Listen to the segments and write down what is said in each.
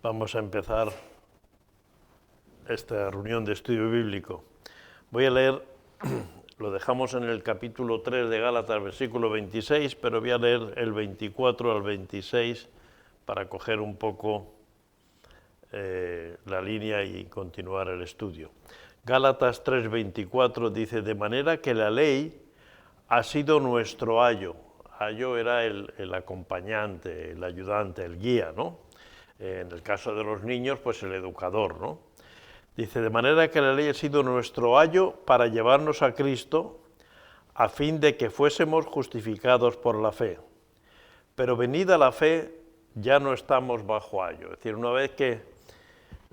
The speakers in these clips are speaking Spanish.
Vamos a empezar esta reunión de estudio bíblico. Voy a leer, lo dejamos en el capítulo 3 de Gálatas, versículo 26, pero voy a leer el 24 al 26 para coger un poco la línea y continuar el estudio. Gálatas 3:24 dice: de manera que la ley ha sido nuestro ayo. Ayo era el acompañante, el ayudante, el guía, ¿no? En el caso de los niños, pues el educador, ¿no? Dice, de manera que la ley ha sido nuestro ayo para llevarnos a Cristo, a fin de que fuésemos justificados por la fe. Pero venida la fe, ya no estamos bajo ayo. Es decir, una vez que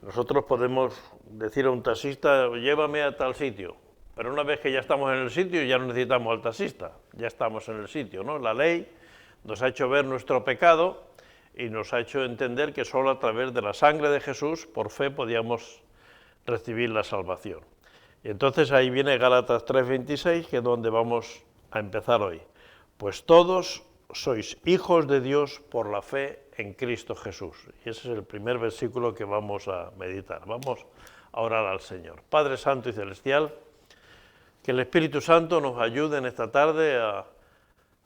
nosotros podemos decir a un taxista, llévame a tal sitio, pero una vez que ya estamos en el sitio, ya no necesitamos al taxista, ya estamos en el sitio, ¿no? La ley nos ha hecho ver nuestro pecado y nos ha hecho entender que solo a través de la sangre de Jesús, por fe, podíamos recibir la salvación. Y entonces ahí viene Gálatas 3:26, que es donde vamos a empezar hoy. Pues todos sois hijos de Dios por la fe en Cristo Jesús. Y ese es el primer versículo que vamos a meditar. Vamos a orar al Señor. Padre Santo y Celestial, que el Espíritu Santo nos ayude en esta tarde a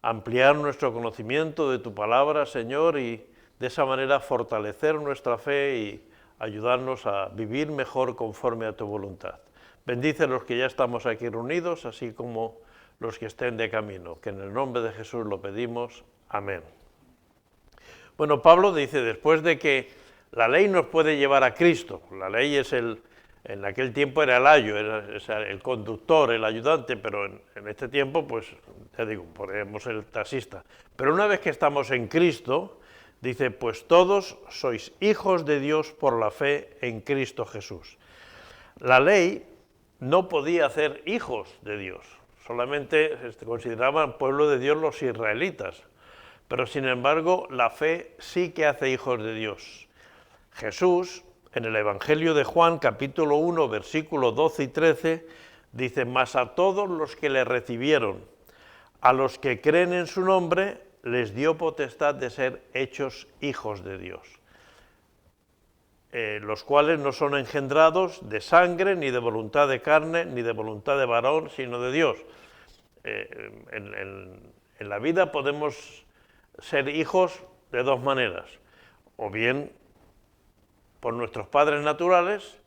ampliar nuestro conocimiento de tu palabra, Señor, y de esa manera fortalecer nuestra fe y ayudarnos a vivir mejor conforme a tu voluntad. Bendice a los que ya estamos aquí reunidos, así como los que estén de camino, que en el nombre de Jesús lo pedimos. Amén. Bueno, Pablo dice, después de que la ley nos puede llevar a Cristo, la ley es en aquel tiempo era el ayo, era el conductor, el ayudante, pero en este tiempo, pues, ya digo, ponemos el taxista. Pero una vez que estamos en Cristo, dice, pues todos sois hijos de Dios por la fe en Cristo Jesús. La ley no podía hacer hijos de Dios, solamente se consideraban pueblo de Dios los israelitas, pero sin embargo la fe sí que hace hijos de Dios. Jesús, en el Evangelio de Juan, capítulo 1, versículos 12 y 13, dice, mas a todos los que le recibieron, a los que creen en su nombre, les dio potestad de ser hechos hijos de Dios, los cuales no son engendrados de sangre, ni de voluntad de carne, ni de voluntad de varón, sino de Dios. En la vida podemos ser hijos de dos maneras, o bien por nuestros padres naturales,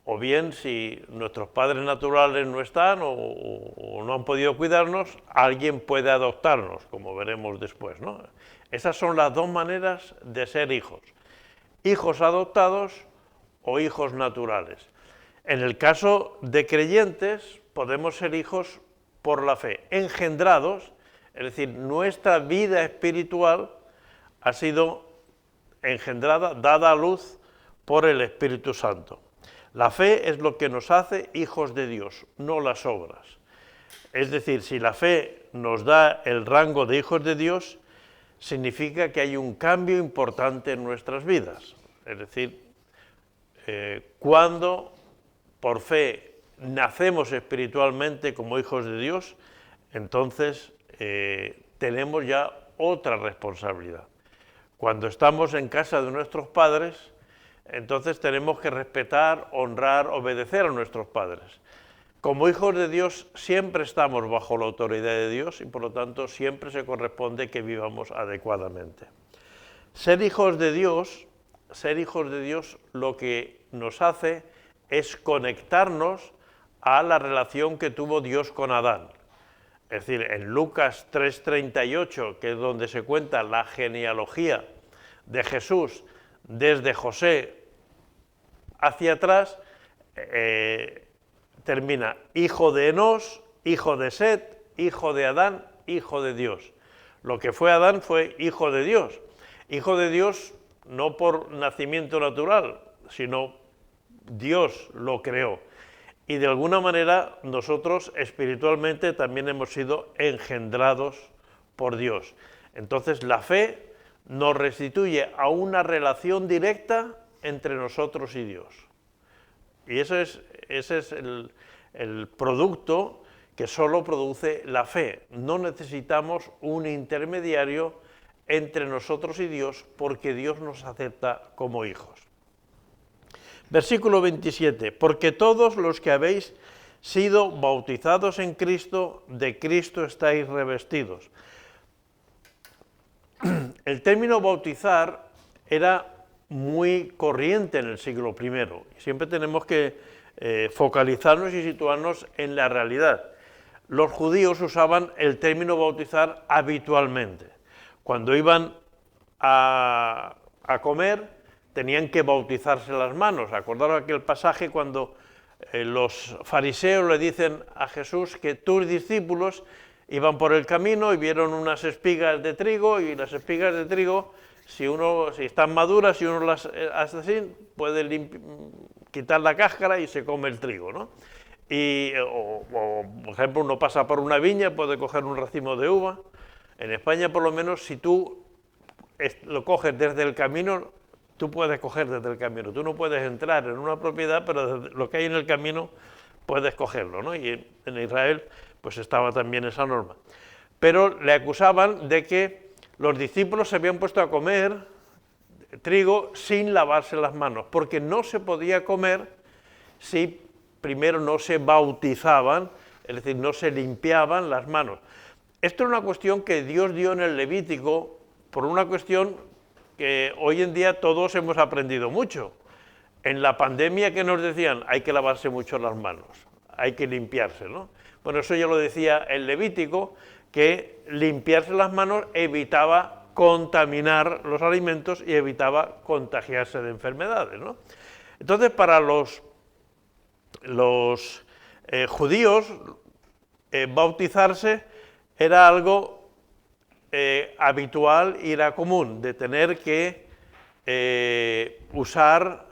o bien si nuestros padres naturales no están o no han podido cuidarnos, alguien puede adoptarnos, como veremos después, ¿no? Esas son las dos maneras de ser hijos, hijos adoptados o hijos naturales. En el caso de creyentes podemos ser hijos por la fe, engendrados, es decir, nuestra vida espiritual ha sido engendrada, dada a luz por el Espíritu Santo. La fe es lo que nos hace hijos de Dios, no las obras. Es decir, si la fe nos da el rango de hijos de Dios, significa que hay un cambio importante en nuestras vidas. Es decir, cuando por fe nacemos espiritualmente como hijos de Dios, entonces tenemos ya otra responsabilidad. Cuando estamos en casa de nuestros padres, entonces tenemos que respetar, honrar, obedecer a nuestros padres. Como hijos de Dios siempre estamos bajo la autoridad de Dios y por lo tanto siempre se corresponde que vivamos adecuadamente. Ser hijos de Dios lo que nos hace es conectarnos a la relación que tuvo Dios con Adán. Es decir, en Lucas 3:38, que es donde se cuenta la genealogía de Jesús desde José hacia atrás, termina hijo de Enós, hijo de Set, hijo de Adán, hijo de Dios. Lo que fue Adán fue hijo de Dios no por nacimiento natural, sino Dios lo creó. Y de alguna manera nosotros espiritualmente también hemos sido engendrados por Dios. Entonces la fe nos restituye a una relación directa entre nosotros y Dios. Y ese es el producto que solo produce la fe. No necesitamos un intermediario entre nosotros y Dios porque Dios nos acepta como hijos. Versículo 27, porque todos los que habéis sido bautizados en Cristo, de Cristo estáis revestidos. El término bautizar era muy corriente en el siglo I. Siempre tenemos que focalizarnos y situarnos en la realidad. Los judíos usaban el término bautizar habitualmente. Cuando iban a comer, tenían que bautizarse las manos. Acordaros aquel pasaje cuando los fariseos le dicen a Jesús que tus discípulos iban por el camino y vieron unas espigas de trigo, y las espigas de trigo, si están maduras, si uno las hace así, puede quitar la cáscara y se come el trigo, ¿no? O, por ejemplo, uno pasa por una viña, puede coger un racimo de uva. En España, por lo menos, si tú lo coges desde el camino, tú puedes coger desde el camino. Tú no puedes entrar en una propiedad, pero desde lo que hay en el camino puedes cogerlo, ¿no? Y en Israel pues estaba también esa norma. Pero le acusaban de que los discípulos se habían puesto a comer trigo sin lavarse las manos, porque no se podía comer si primero no se bautizaban, es decir, no se limpiaban las manos. Esto es una cuestión que Dios dio en el Levítico, por una cuestión que hoy en día todos hemos aprendido mucho. En la pandemia, que nos decían, hay que lavarse mucho las manos, hay que limpiarse, ¿no? Bueno, eso ya lo decía el Levítico, que limpiarse las manos evitaba contaminar los alimentos y evitaba contagiarse de enfermedades, ¿no? Entonces, para los judíos, bautizarse era algo habitual y era común, de tener que usar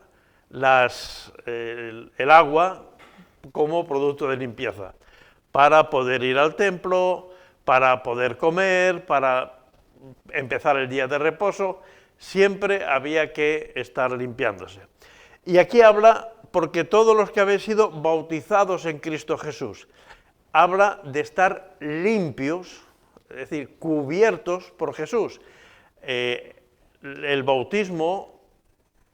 el agua como producto de limpieza, para poder ir al templo, para poder comer, para empezar el día de reposo, siempre había que estar limpiándose. Y aquí habla, porque todos los que habéis sido bautizados en Cristo Jesús, habla de estar limpios, es decir, cubiertos por Jesús. El bautismo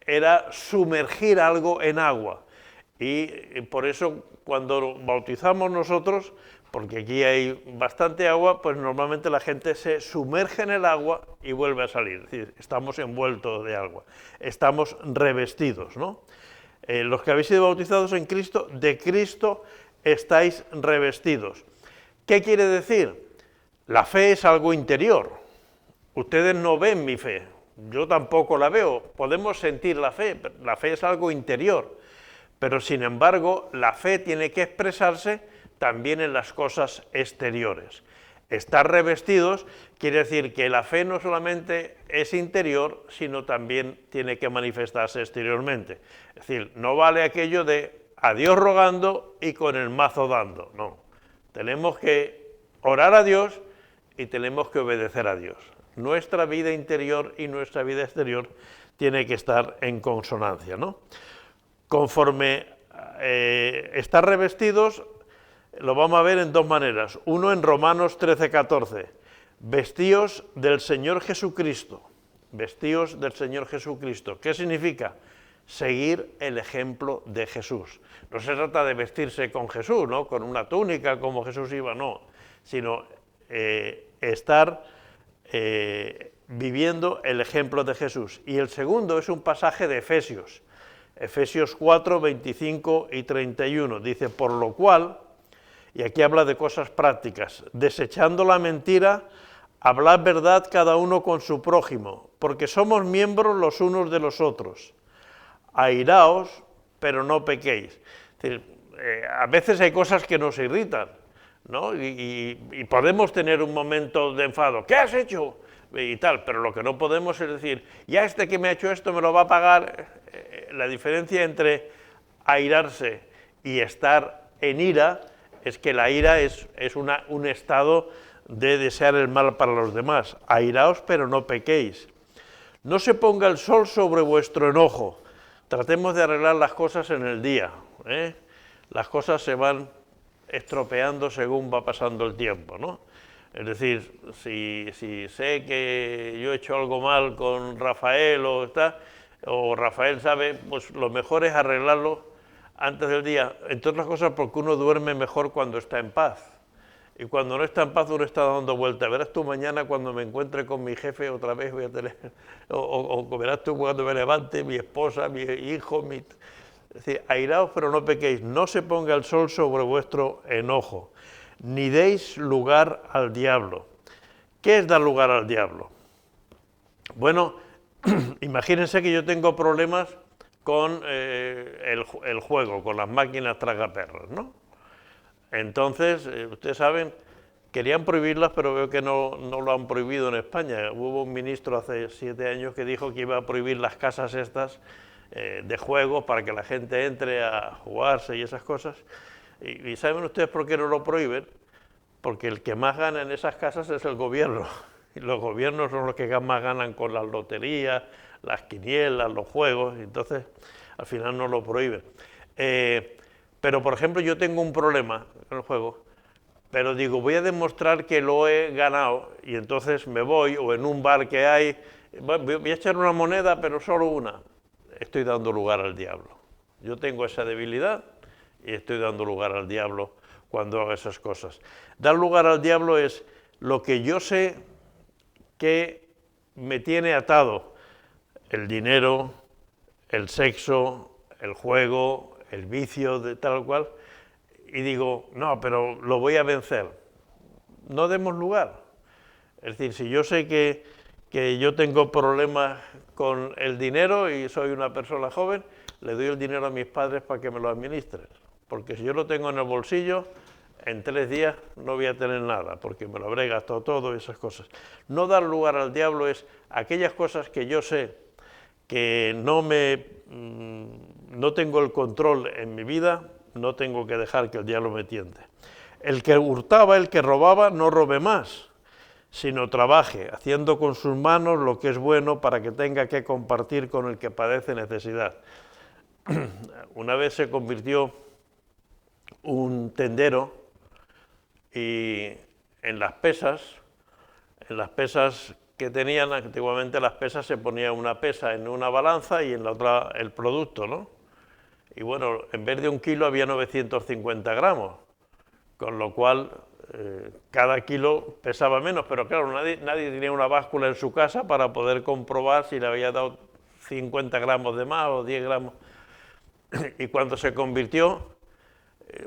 era sumergir algo en agua, y por eso cuando bautizamos nosotros, porque aquí hay bastante agua, pues normalmente la gente se sumerge en el agua y vuelve a salir, es decir, estamos envueltos de agua, estamos revestidos, ¿no? Los que habéis sido bautizados en Cristo, de Cristo estáis revestidos. ¿Qué quiere decir? La fe es algo interior. Ustedes no ven mi fe, yo tampoco la veo. Podemos sentir la fe es algo interior. Pero sin embargo, la fe tiene que expresarse también en las cosas exteriores. Estar revestidos quiere decir que la fe no solamente es interior, sino también tiene que manifestarse exteriormente. Es decir, no vale aquello de a Dios rogando y con el mazo dando, no. Tenemos que orar a Dios y tenemos que obedecer a Dios. Nuestra vida interior y nuestra vida exterior tiene que estar en consonancia, ¿no? Conforme estar revestidos, lo vamos a ver en dos maneras. Uno en Romanos 13:14, vestíos del Señor Jesucristo, vestíos del Señor Jesucristo. ¿Qué significa? Seguir el ejemplo de Jesús. No se trata de vestirse con Jesús, ¿no? Con una túnica como Jesús iba, no, sino estar viviendo el ejemplo de Jesús. Y el segundo es un pasaje de Efesios 4, 25 y 31, dice, por lo cual, y aquí habla de cosas prácticas, desechando la mentira, hablad verdad cada uno con su prójimo, porque somos miembros los unos de los otros. Airaos, pero no pequéis. Es decir, a veces hay cosas que nos irritan, ¿no? Y podemos tener un momento de enfado. ¿Qué has hecho? Y tal, pero lo que no podemos es decir, ya este que me ha hecho esto me lo va a pagar. La diferencia entre airarse y estar en ira es que la ira es un estado de desear el mal para los demás. Airaos, pero no pequéis. No se ponga el sol sobre vuestro enojo. Tratemos de arreglar las cosas en el día, ¿eh? Las cosas se van estropeando según va pasando el tiempo, ¿no? Es decir, si sé que yo he hecho algo mal con Rafael o está, o Rafael sabe, pues lo mejor es arreglarlo antes del día, entre otras cosas porque uno duerme mejor cuando está en paz. Y cuando no está en paz uno está dando vueltas. Verás tú mañana cuando me encuentre con mi jefe otra vez voy a tener... O verás tú cuando me levante, mi esposa, mi hijo, mi... Es decir, airaos pero no pequéis. No se ponga el sol sobre vuestro enojo, ni deis lugar al diablo. ¿Qué es dar lugar al diablo? Bueno, imagínense que yo tengo problemas con el juego, con las máquinas tragaperras, ¿no? Entonces, ustedes saben, querían prohibirlas, pero veo que no lo han prohibido en España. Hubo un ministro hace 7 años que dijo que iba a prohibir las casas estas de juego para que la gente entre a jugarse y esas cosas. ¿Y saben ustedes por qué no lo prohíben? Porque el que más gana en esas casas es el gobierno. Y los gobiernos son los que más ganan con las loterías, las quinielas, los juegos. Entonces, al final no lo prohíben. Pero, por ejemplo, yo tengo un problema con el juego, pero digo, voy a demostrar que lo he ganado y entonces me voy, o en un bar que hay, voy a echar una moneda, pero solo una. Estoy dando lugar al diablo. Yo tengo esa debilidad y estoy dando lugar al diablo cuando hago esas cosas. Dar lugar al diablo es lo que yo sé que me tiene atado: el dinero, el sexo, el juego, el vicio de tal o cual, y digo, no, pero lo voy a vencer. No demos lugar. Es decir, si yo sé que yo tengo problemas con el dinero y soy una persona joven, le doy el dinero a mis padres para que me lo administren. Porque si yo lo tengo en el bolsillo, en 3 días no voy a tener nada, porque me lo habré gastado todo y esas cosas. No dar lugar al diablo es aquellas cosas que yo sé que no tengo el control en mi vida, no tengo que dejar que el diablo me tiente. El que hurtaba, el que robaba, no robe más, sino trabaje, haciendo con sus manos lo que es bueno para que tenga que compartir con el que padece necesidad. Una vez se convirtió un tendero y en las pesas que tenían antiguamente, las pesas se ponía una pesa en una balanza y en la otra el producto, ¿no? Y bueno, en vez de 1 kilo había 950 gramos, con lo cual cada kilo pesaba menos, pero claro, nadie tenía una báscula en su casa para poder comprobar si le había dado 50 gramos de más o 10 gramos. Y cuando se convirtió,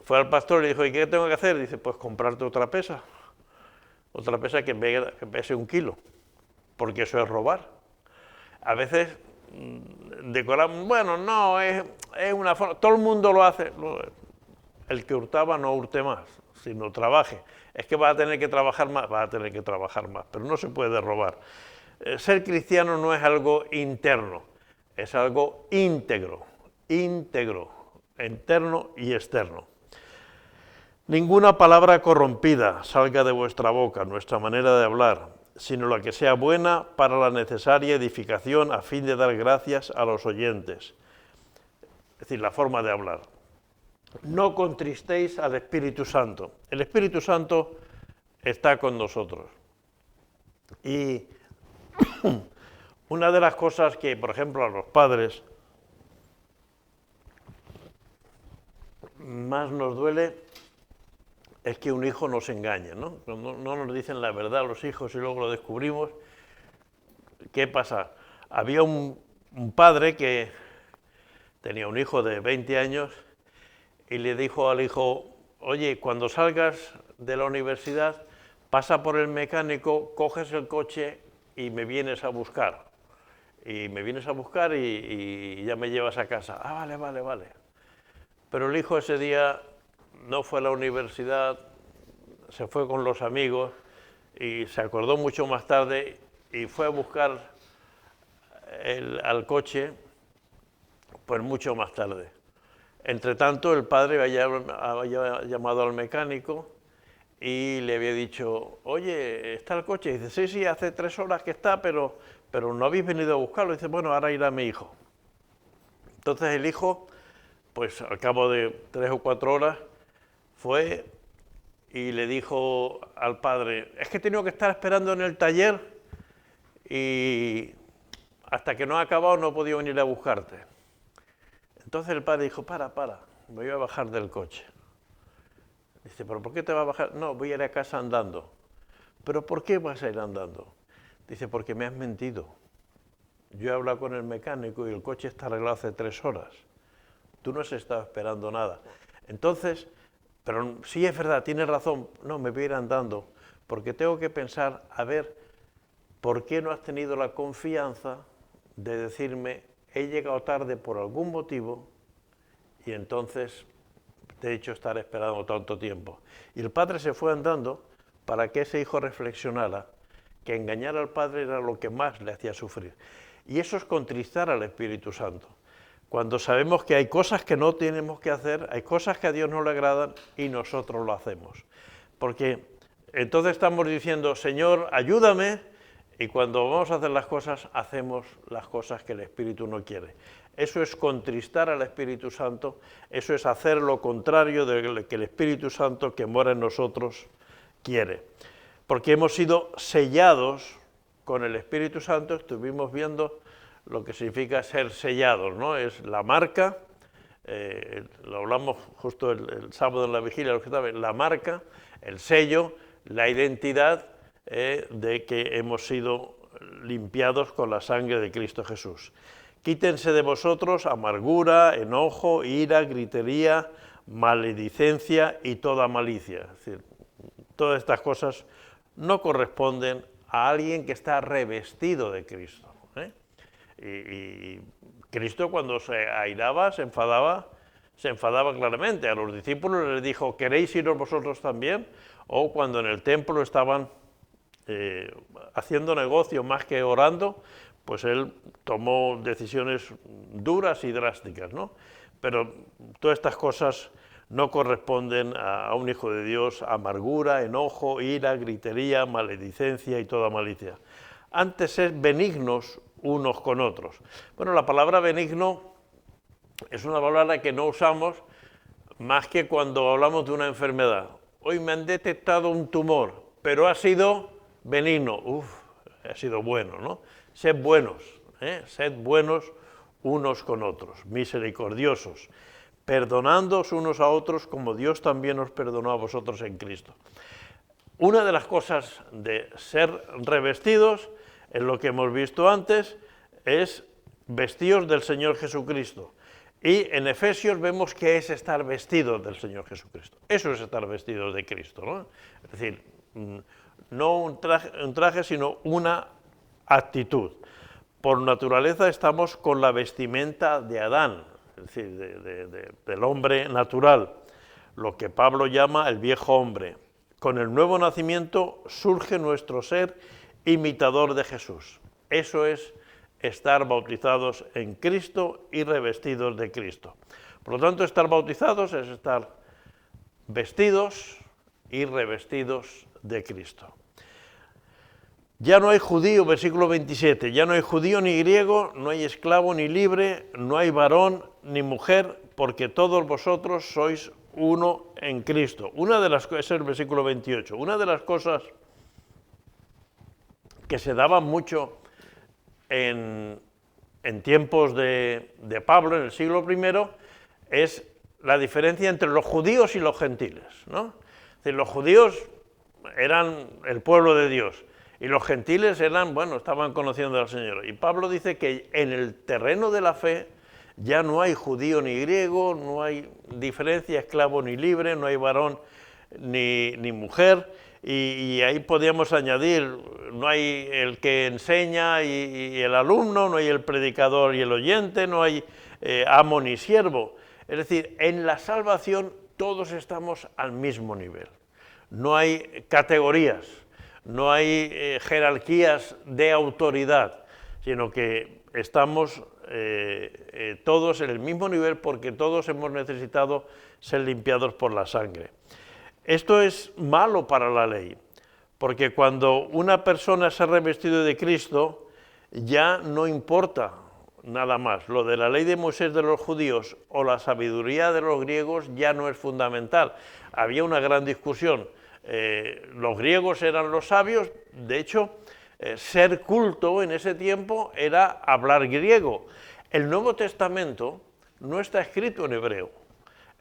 fue al pastor y le dijo, ¿y qué tengo que hacer? Dice, pues comprarte otra pesa que pese 1 kilo, porque eso es robar. A veces decoramos, bueno, no, es una forma, todo el mundo lo hace. El que hurtaba no hurte más, sino trabaje. Es que va a tener que trabajar más, pero no se puede robar. Ser cristiano no es algo interno, es algo íntegro, interno y externo. Ninguna palabra corrompida salga de vuestra boca, nuestra manera de hablar, sino la que sea buena para la necesaria edificación a fin de dar gracias a los oyentes. Es decir, la forma de hablar. No contristéis al Espíritu Santo. El Espíritu Santo está con nosotros. Y una de las cosas que, por ejemplo, a los padres más nos duele es que un hijo nos engañe, ¿no? No nos dicen la verdad los hijos y luego lo descubrimos. ¿Qué pasa? Había un padre que tenía un hijo de 20 años y le dijo al hijo, oye, cuando salgas de la universidad, pasa por el mecánico, coges el coche y me vienes a buscar. Y me vienes a buscar y ya me llevas a casa. Ah, vale. Pero el hijo ese día no fue a la universidad, se fue con los amigos y se acordó mucho más tarde y fue a buscar al coche pues mucho más tarde. Entre tanto, el padre había llamado al mecánico y le había dicho, oye, ¿está el coche? Y dice, sí, hace 3 horas que está, pero no habéis venido a buscarlo. Y dice, bueno, ahora irá mi hijo. Entonces el hijo, pues al cabo de 3 o 4 horas, fue y le dijo al padre, es que he tenido que estar esperando en el taller y hasta que no ha acabado no he podido venir a buscarte. Entonces el padre dijo, para, me voy a bajar del coche. Dice, ¿pero por qué te vas a bajar? No, voy a ir a casa andando. ¿Pero por qué vas a ir andando? Dice, porque me has mentido. Yo he hablado con el mecánico y el coche está arreglado hace 3 horas. Tú no has estado esperando nada. Entonces, pero sí es verdad, tienes razón, no, me voy a ir andando, porque tengo que pensar, a ver, ¿por qué no has tenido la confianza de decirme, he llegado tarde por algún motivo y entonces te he hecho estar esperando tanto tiempo? Y el padre se fue andando para que ese hijo reflexionara que engañar al padre era lo que más le hacía sufrir. Y eso es contristar al Espíritu Santo. Cuando sabemos que hay cosas que no tenemos que hacer, hay cosas que a Dios no le agradan y nosotros lo hacemos. Porque entonces estamos diciendo, Señor, ayúdame, y cuando vamos a hacer las cosas, hacemos las cosas que el Espíritu no quiere. Eso es contristar al Espíritu Santo, eso es hacer lo contrario de lo que el Espíritu Santo que mora en nosotros quiere. Porque hemos sido sellados con el Espíritu Santo, estuvimos viendo lo que significa ser sellados, ¿no? Es la marca, lo hablamos justo el sábado en la vigilia, la marca, el sello, la identidad de que hemos sido limpiados con la sangre de Cristo Jesús. Quítense de vosotros amargura, enojo, ira, gritería, maledicencia y toda malicia. Es decir, todas estas cosas no corresponden a alguien que está revestido de Cristo. Y Cristo cuando se airaba, se enfadaba claramente. A los discípulos les dijo, ¿queréis iros vosotros también? O cuando en el templo estaban haciendo negocio más que orando, pues él tomó decisiones duras y drásticas, ¿no? Pero todas estas cosas no corresponden a un hijo de Dios, amargura, enojo, ira, gritería, maledicencia y toda malicia. Antes ser benignos unos con otros. Bueno, la palabra benigno es una palabra que no usamos más que cuando hablamos de una enfermedad. Hoy me han detectado un tumor, pero ha sido benigno. Ha sido bueno, ¿no? Sed buenos unos con otros, misericordiosos, perdonándoos unos a otros como Dios también os perdonó a vosotros en Cristo. Una de las cosas de ser revestidos, en lo que hemos visto antes, es vestidos del Señor Jesucristo. Y en Efesios vemos que es estar vestidos del Señor Jesucristo. Eso es estar vestidos de Cristo, ¿no? Es decir, no un traje, sino una actitud. Por naturaleza estamos con la vestimenta de Adán, es decir, del hombre natural, lo que Pablo llama el viejo hombre. Con el nuevo nacimiento surge nuestro ser imitador de Jesús. Eso es estar bautizados en Cristo y revestidos de Cristo. Por lo tanto, estar bautizados es estar vestidos y revestidos de Cristo. Ya no hay judío, versículo 27, ya no hay judío ni griego, no hay esclavo ni libre, no hay varón ni mujer, porque todos vosotros sois uno en Cristo. Una de las cosas, es el versículo 28, una de las cosas que se daban mucho en tiempos de Pablo, en el siglo I, es la diferencia entre los judíos y los gentiles, ¿no? Es decir, los judíos eran el pueblo de Dios y los gentiles eran, bueno, estaban conociendo al Señor. Y Pablo dice que en el terreno de la fe ya no hay judío ni griego, no hay diferencia, esclavo ni libre, no hay varón ni mujer, y ahí podríamos añadir, no hay el que enseña y el alumno, no hay el predicador y el oyente, no hay amo ni siervo. Es decir, en la salvación todos estamos al mismo nivel. No hay categorías, no hay jerarquías de autoridad, sino que estamos todos en el mismo nivel porque todos hemos necesitado ser limpiados por la sangre. Esto es malo para la ley, porque cuando una persona se ha revestido de Cristo, ya no importa nada más. Lo de la ley de Moisés de los judíos o la sabiduría de los griegos ya no es fundamental. Había una gran discusión. Los griegos eran los sabios, de hecho, ser culto en ese tiempo era hablar griego. El Nuevo Testamento no está escrito en hebreo.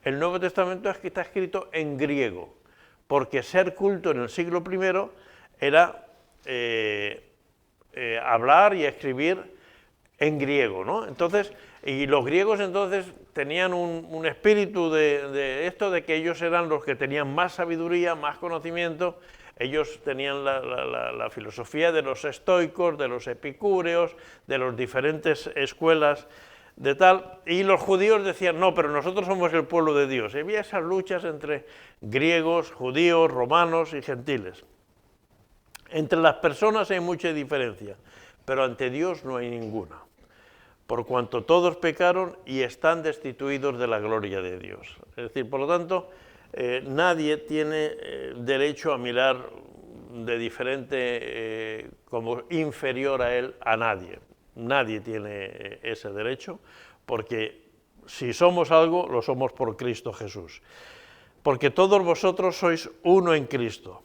El Nuevo Testamento está escrito en griego, porque ser culto en el siglo I era hablar y escribir en griego, ¿no? Entonces, y los griegos entonces tenían un espíritu de esto, de que ellos eran los que tenían más sabiduría, más conocimiento. Ellos tenían la filosofía de los estoicos, de los epicúreos, de las diferentes escuelas de tal, y los judíos decían, no, pero nosotros somos el pueblo de Dios. Y había esas luchas entre griegos, judíos, romanos y gentiles. Entre las personas hay mucha diferencia, pero ante Dios no hay ninguna, por cuanto todos pecaron y están destituidos de la gloria de Dios. Es decir, por lo tanto, nadie tiene derecho a mirar de diferente, como inferior a él, a nadie. Nadie tiene ese derecho, porque si somos algo, lo somos por Cristo Jesús. Porque todos vosotros sois uno en Cristo.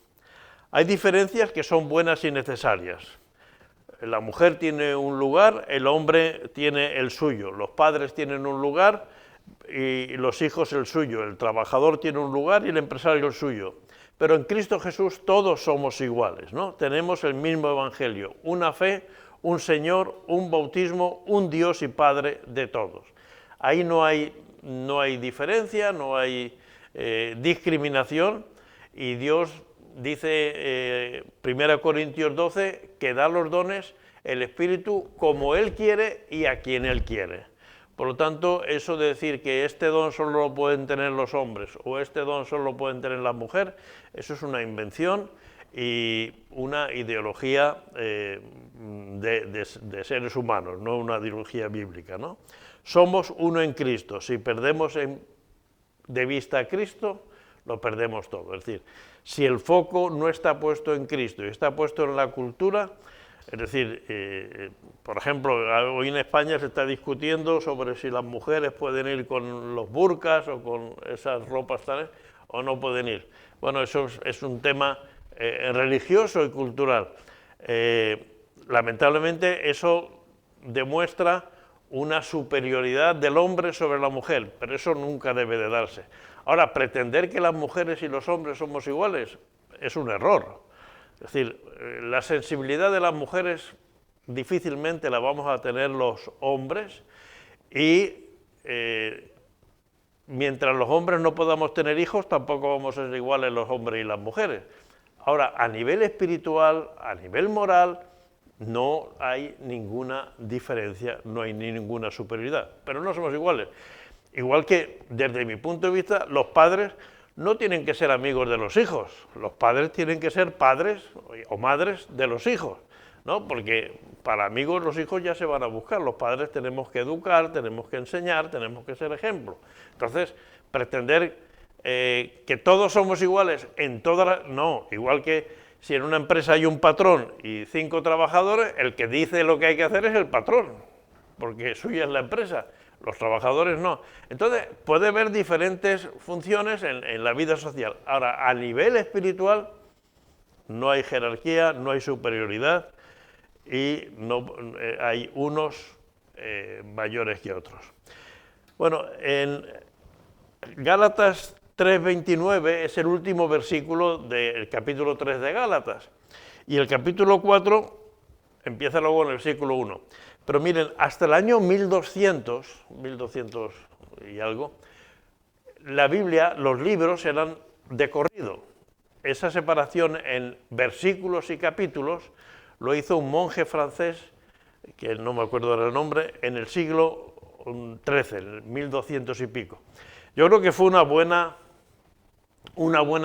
Hay diferencias que son buenas y necesarias. La mujer tiene un lugar, el hombre tiene el suyo. Los padres tienen un lugar y los hijos el suyo. El trabajador tiene un lugar y el empresario el suyo. Pero en Cristo Jesús todos somos iguales, ¿no? Tenemos el mismo evangelio, una fe, un Señor, un bautismo, un Dios y Padre de todos. Ahí no hay diferencia, no hay discriminación, y Dios dice 1 Corintios 12 que da los dones el Espíritu como Él quiere y a quien Él quiere. Por lo tanto, eso de decir que este don solo lo pueden tener los hombres o este don solo lo pueden tener las mujeres, eso es una invención y una ideología de seres humanos, no una ideología bíblica, ¿no? Somos uno en Cristo. Si perdemos de vista a Cristo, lo perdemos todo. Es decir, si el foco no está puesto en Cristo y está puesto en la cultura, es decir, por ejemplo, hoy en España se está discutiendo sobre si las mujeres pueden ir con los burkas o con esas ropas tales o no pueden ir. Bueno, eso es un tema religioso y cultural. Lamentablemente eso demuestra una superioridad del hombre sobre la mujer, pero eso nunca debe de darse. Ahora, pretender que las mujeres y los hombres somos iguales es un error. Es decir, la sensibilidad de las mujeres difícilmente la vamos a tener los hombres y mientras los hombres no podamos tener hijos, tampoco vamos a ser iguales los hombres y las mujeres. Ahora, a nivel espiritual, a nivel moral, no hay ninguna diferencia, no hay ninguna superioridad, pero no somos iguales. Igual que, desde mi punto de vista, los padres no tienen que ser amigos de los hijos, los padres tienen que ser padres o madres de los hijos, ¿no? Porque para amigos los hijos ya se van a buscar, los padres tenemos que educar, tenemos que enseñar, tenemos que ser ejemplo. Entonces, pretender que todos somos iguales en todas las... No, igual que si en una empresa hay un patrón y 5 trabajadores, el que dice lo que hay que hacer es el patrón, porque suya es la empresa. Los trabajadores no. Entonces, puede haber diferentes funciones en la vida social. Ahora, a nivel espiritual, no hay jerarquía, no hay superioridad y no, hay unos mayores que otros. Bueno, en Gálatas 3:29 es el último versículo del capítulo 3 de Gálatas. Y el capítulo 4 empieza luego en el versículo 1. Pero miren, hasta el año 1200 y algo, la Biblia, los libros eran de corrido. Esa separación en versículos y capítulos lo hizo un monje francés, que no me acuerdo del nombre, en el siglo XIII, en el 1200 y pico. Yo creo que fue una buena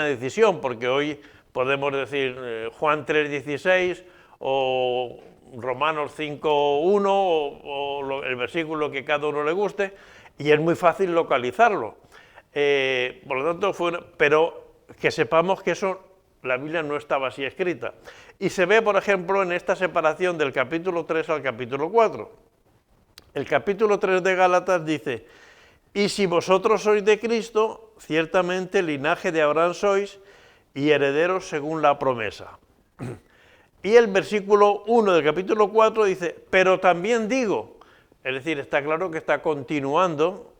decisión, porque hoy podemos decir Juan 3:16 o Romanos 5:1 o el versículo que cada uno le guste, y es muy fácil localizarlo. Por lo tanto, pero que sepamos que eso, la Biblia no estaba así escrita. Y se ve, por ejemplo, en esta separación del capítulo 3 al capítulo 4. El capítulo 3 de Gálatas dice: y si vosotros sois de Cristo, ciertamente linaje de Abraham sois y herederos según la promesa. Y el versículo 1 del capítulo 4 dice, pero también digo, es decir, está claro que está continuando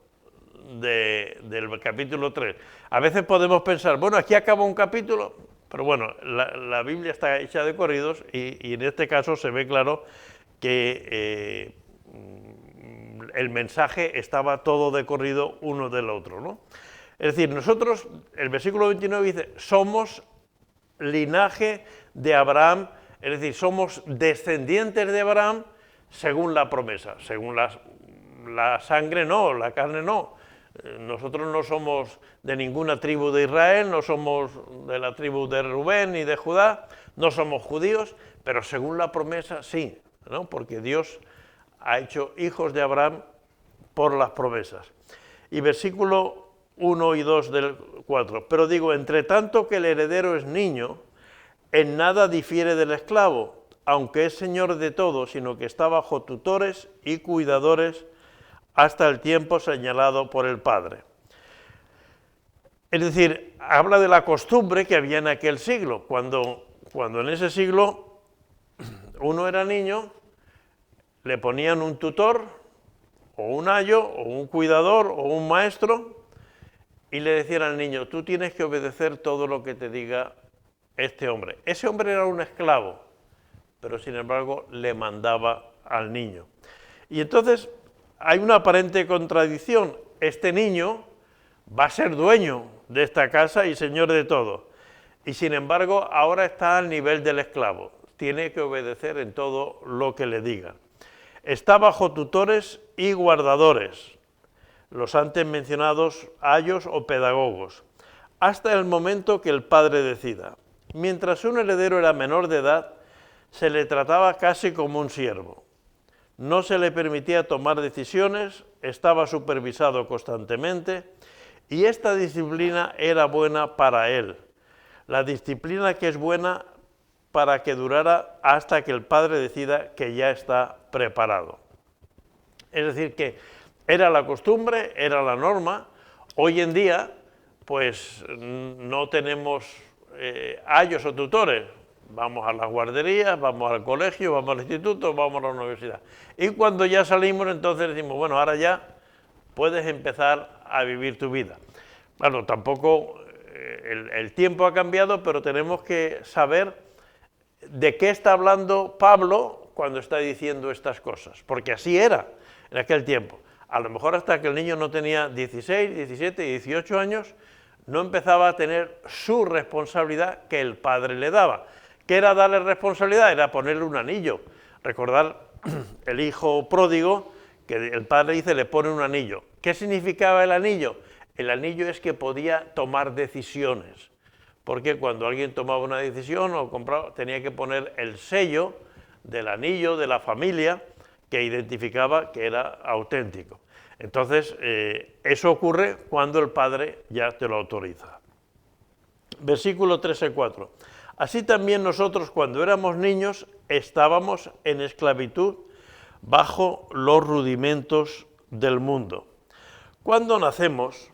del capítulo 3. A veces podemos pensar, bueno, aquí acaba un capítulo, pero bueno, la Biblia está hecha de corridos y en este caso se ve claro que el mensaje estaba todo de corrido uno del otro, ¿no? Es decir, nosotros, el versículo 29 dice, somos linaje de Abraham, es decir, somos descendientes de Abraham según la promesa, según la sangre no, la carne no. Nosotros no somos de ninguna tribu de Israel, no somos de la tribu de Rubén ni de Judá, no somos judíos, pero según la promesa sí, ¿no? Porque Dios ha hecho hijos de Abraham por las promesas. Y versículo 1 y 2 del 4, pero digo, entre tanto que el heredero es niño, en nada difiere del esclavo, aunque es señor de todo, sino que está bajo tutores y cuidadores hasta el tiempo señalado por el Padre. Es decir, habla de la costumbre que había en aquel siglo, cuando en ese siglo uno era niño, le ponían un tutor, o un ayo, o un cuidador, o un maestro, y le decían al niño, tú tienes que obedecer todo lo que te diga este hombre. Ese hombre era un esclavo, pero sin embargo le mandaba al niño. Y entonces hay una aparente contradicción. Este niño va a ser dueño de esta casa y señor de todo. Y sin embargo ahora está al nivel del esclavo. Tiene que obedecer en todo lo que le digan. Está bajo tutores y guardadores, los antes mencionados ayos o pedagogos, hasta el momento que el padre decida. Mientras un heredero era menor de edad, se le trataba casi como un siervo. No se le permitía tomar decisiones, estaba supervisado constantemente y esta disciplina era buena para él. La disciplina que es buena para que durara hasta que el padre decida que ya está preparado. Es decir, que era la costumbre, era la norma. Hoy en día, pues no tenemos ayos o tutores. Vamos a las guarderías, vamos al colegio, vamos al instituto, vamos a la universidad. Y cuando ya salimos, entonces decimos, bueno, ahora ya puedes empezar a vivir tu vida. Bueno, tampoco el tiempo ha cambiado, pero tenemos que saber de qué está hablando Pablo cuando está diciendo estas cosas, porque así era en aquel tiempo. A lo mejor hasta que el niño no tenía 16, 17, 18 años, no empezaba a tener su responsabilidad que el padre le daba. ¿Qué era darle responsabilidad? Era ponerle un anillo. Recordar el hijo pródigo, que el padre dice, le pone un anillo. ¿Qué significaba el anillo? El anillo es que podía tomar decisiones, porque cuando alguien tomaba una decisión o compraba, tenía que poner el sello del anillo de la familia que identificaba que era auténtico. Entonces, eso ocurre cuando el padre ya te lo autoriza. Versículo 3 y 4. Así también nosotros, cuando éramos niños, estábamos en esclavitud bajo los rudimentos del mundo. Cuando nacemos,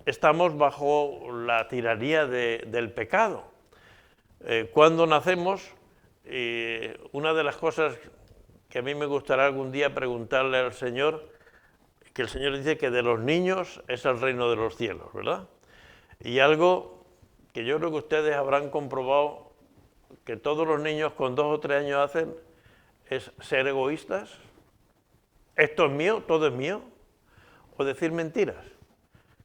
estamos bajo la tiranía del pecado. Cuando nacemos, una de las cosas que a mí me gustaría algún día preguntarle al Señor, que el Señor dice que de los niños es el reino de los cielos, ¿verdad? Y algo que yo creo que ustedes habrán comprobado que todos los niños con 2 o 3 años hacen es ser egoístas. Esto es mío, todo es mío, o decir mentiras.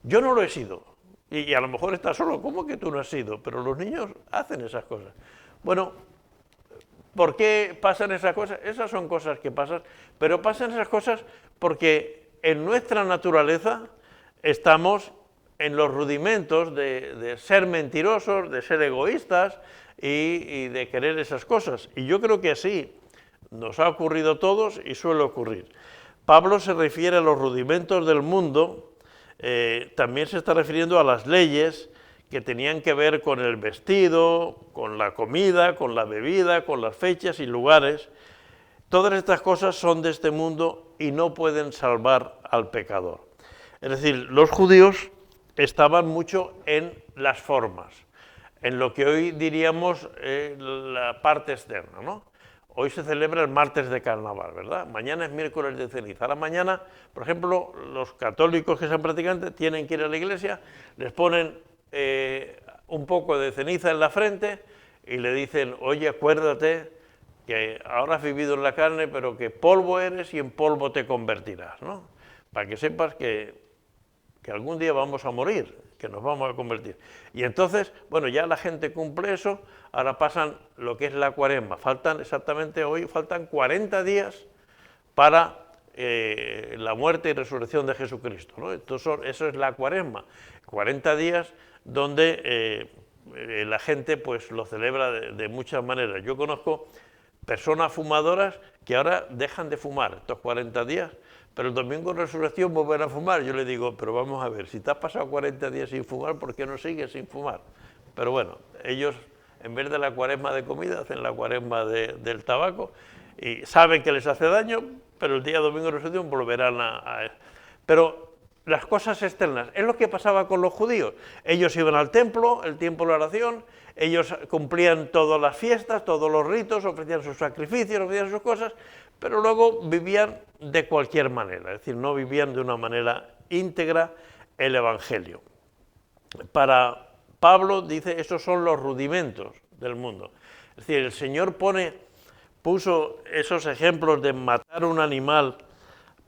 Yo no lo he sido, y a lo mejor estás solo, ¿cómo que tú no has sido? Pero los niños hacen esas cosas. Bueno, ¿por qué pasan esas cosas? Esas son cosas que pasan, pero pasan esas cosas porque en nuestra naturaleza estamos en los rudimentos de ser mentirosos, de ser egoístas y de querer esas cosas. Y yo creo que así nos ha ocurrido a todos y suele ocurrir. Pablo se refiere a los rudimentos del mundo, también se está refiriendo a las leyes que tenían que ver con el vestido, con la comida, con la bebida, con las fechas y lugares. Todas estas cosas son de este mundo y no pueden salvar al pecador. Es decir, los judíos estaban mucho en las formas. en lo que hoy diríamos la parte externa, ¿no? Hoy se celebra el martes de carnaval, ¿verdad? Mañana es miércoles de ceniza. Ahora mañana, por ejemplo, los católicos que sean practicantes tienen que ir a la iglesia, les ponen un poco de ceniza en la frente y le dicen, oye, acuérdate que ahora has vivido en la carne, pero que polvo eres y en polvo te convertirás, ¿no? Para que sepas que algún día vamos a morir, que nos vamos a convertir. Y entonces, bueno, ya la gente cumple eso, ahora pasan lo que es la cuaresma. Hoy faltan 40 días para la muerte y resurrección de Jesucristo, ¿no? Entonces, eso es la cuaresma, 40 días donde la gente pues lo celebra de muchas maneras. Yo conozco personas fumadoras que ahora dejan de fumar estos 40 días, pero el domingo de resurrección volverán a fumar. Yo le digo, pero vamos a ver, si te has pasado 40 días sin fumar, ¿por qué no sigues sin fumar? Pero bueno, ellos en vez de la cuaresma de comida, hacen la cuaresma del tabaco y saben que les hace daño, pero el día domingo de resurrección volverán a... Pero las cosas externas, es lo que pasaba con los judíos. Ellos iban al templo, el tiempo de la oración, ellos cumplían todas las fiestas, todos los ritos, ofrecían sus sacrificios, ofrecían sus cosas, pero luego vivían de cualquier manera, es decir, no vivían de una manera íntegra el Evangelio. Para Pablo dice, esos son los rudimentos del mundo. Es decir, el Señor puso esos ejemplos de matar un animal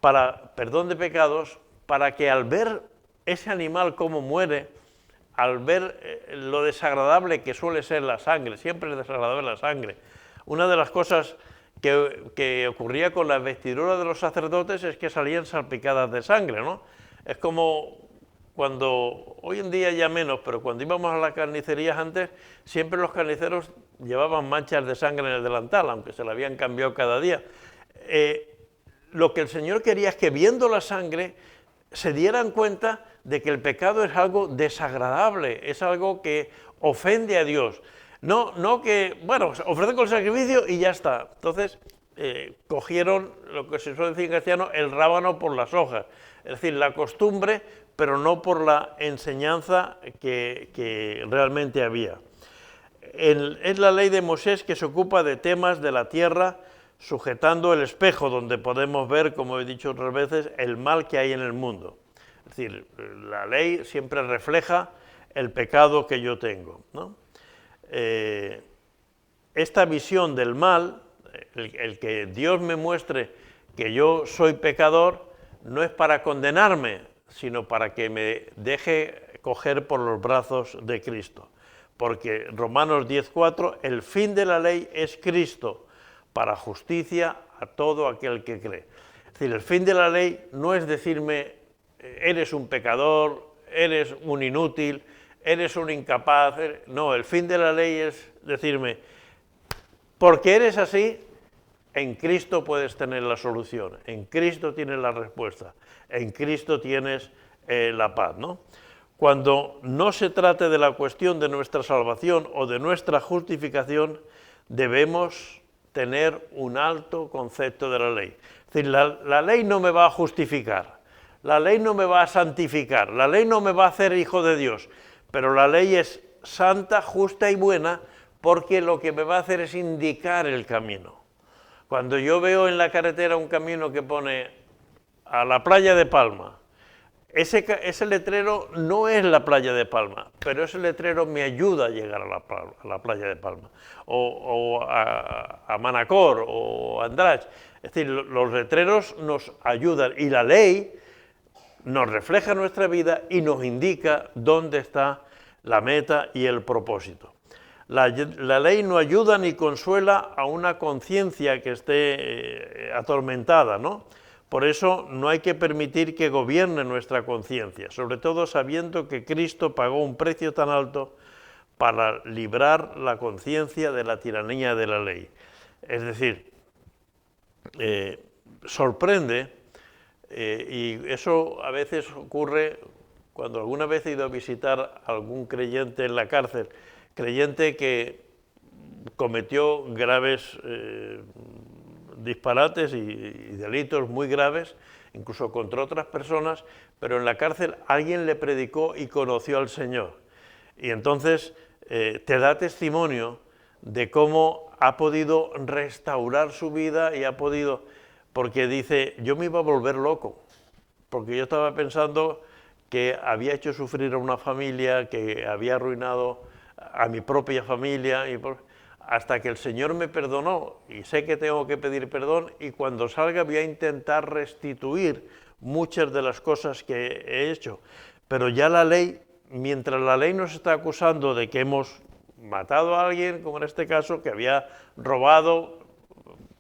para perdón de pecados, para que al ver ese animal cómo muere, al ver lo desagradable que suele ser la sangre, siempre es desagradable la sangre. Una de las cosas que ocurría con las vestiduras de los sacerdotes es que salían salpicadas de sangre, ¿no? Es como cuando, hoy en día ya menos, pero cuando íbamos a las carnicerías antes, siempre los carniceros llevaban manchas de sangre en el delantal, aunque se la habían cambiado cada día. Lo que el Señor quería es que viendo la sangre se dieran cuenta de que el pecado es algo desagradable, es algo que ofende a Dios. No que, bueno, ofrecen con el sacrificio y ya está. Entonces, cogieron lo que se suele decir en castellano, el rábano por las hojas. Es decir, la costumbre, pero no por la enseñanza que realmente había. Es la ley de Moisés que se ocupa de temas de la tierra, sujetando el espejo, donde podemos ver, como he dicho otras veces, el mal que hay en el mundo. Es decir, la ley siempre refleja el pecado que yo tengo, ¿no? Esta visión del mal, el que Dios me muestre que yo soy pecador, no es para condenarme, sino para que me deje coger por los brazos de Cristo. Porque Romanos 10:4, el fin de la ley es Cristo, para justicia a todo aquel que cree. Es decir, el fin de la ley no es decirme, eres un pecador, eres un inútil, eres un incapaz. No, el fin de la ley es decirme, porque eres así, en Cristo puedes tener la solución, en Cristo tienes la respuesta, en Cristo tienes la paz, ¿no? Cuando no se trate de la cuestión de nuestra salvación o de nuestra justificación, debemos tener un alto concepto de la ley. Es decir, la ley no me va a justificar, la ley no me va a santificar, la ley no me va a hacer hijo de Dios, pero la ley es santa, justa y buena, porque lo que me va a hacer es indicar el camino. Cuando yo veo en la carretera un camino que pone a la playa de Palma, ese letrero no es la playa de Palma, pero ese letrero me ayuda a llegar a la playa de Palma, o a Manacor, o a Andratx. Es decir, los letreros nos ayudan y la ley nos refleja nuestra vida y nos indica dónde está la meta y el propósito. La ley no ayuda ni consuela a una conciencia que esté atormentada, ¿no? Por eso no hay que permitir que gobierne nuestra conciencia, sobre todo sabiendo que Cristo pagó un precio tan alto para librar la conciencia de la tiranía de la ley. Es decir, sorprende, y eso a veces ocurre cuando alguna vez he ido a visitar a algún creyente en la cárcel, creyente que cometió graves disparates y delitos muy graves, incluso contra otras personas, pero en la cárcel alguien le predicó y conoció al Señor. Y entonces te da testimonio de cómo ha podido restaurar su vida y ha podido, porque dice, yo me iba a volver loco, porque yo estaba pensando que había hecho sufrir a una familia, que había arruinado a mi propia familia, hasta que el Señor me perdonó, y sé que tengo que pedir perdón, y cuando salga voy a intentar restituir muchas de las cosas que he hecho. Pero ya la ley, mientras la ley nos está acusando de que hemos matado a alguien, como en este caso, que había robado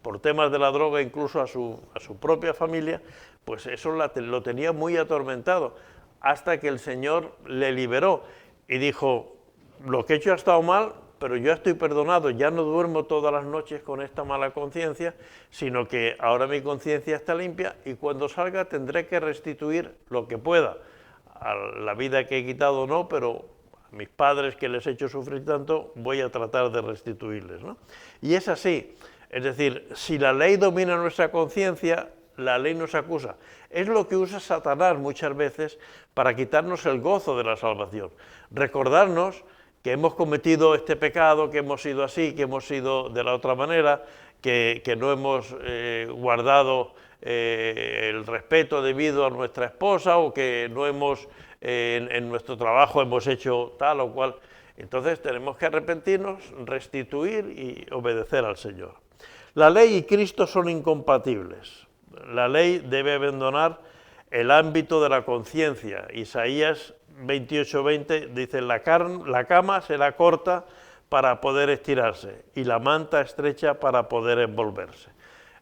por temas de la droga incluso a su propia familia, pues eso lo tenía muy atormentado, hasta que el Señor le liberó y dijo, lo que he hecho ha estado mal, pero yo estoy perdonado, ya no duermo todas las noches con esta mala conciencia, sino que ahora mi conciencia está limpia y cuando salga tendré que restituir lo que pueda, a la vida que he quitado no, pero a mis padres que les he hecho sufrir tanto, voy a tratar de restituirles, ¿no? Y es así, es decir, si la ley domina nuestra conciencia, la ley nos acusa. Es lo que usa Satanás muchas veces para quitarnos el gozo de la salvación. Recordarnos que hemos cometido este pecado, que hemos sido así, que hemos sido de la otra manera, que no hemos guardado el respeto debido a nuestra esposa o que no hemos, en nuestro trabajo hemos hecho tal o cual. Entonces tenemos que arrepentirnos, restituir y obedecer al Señor. La ley y Cristo son incompatibles. La ley debe abandonar el ámbito de la conciencia. Isaías 28:20 dice, la cama será corta para poder estirarse y la manta estrecha para poder envolverse.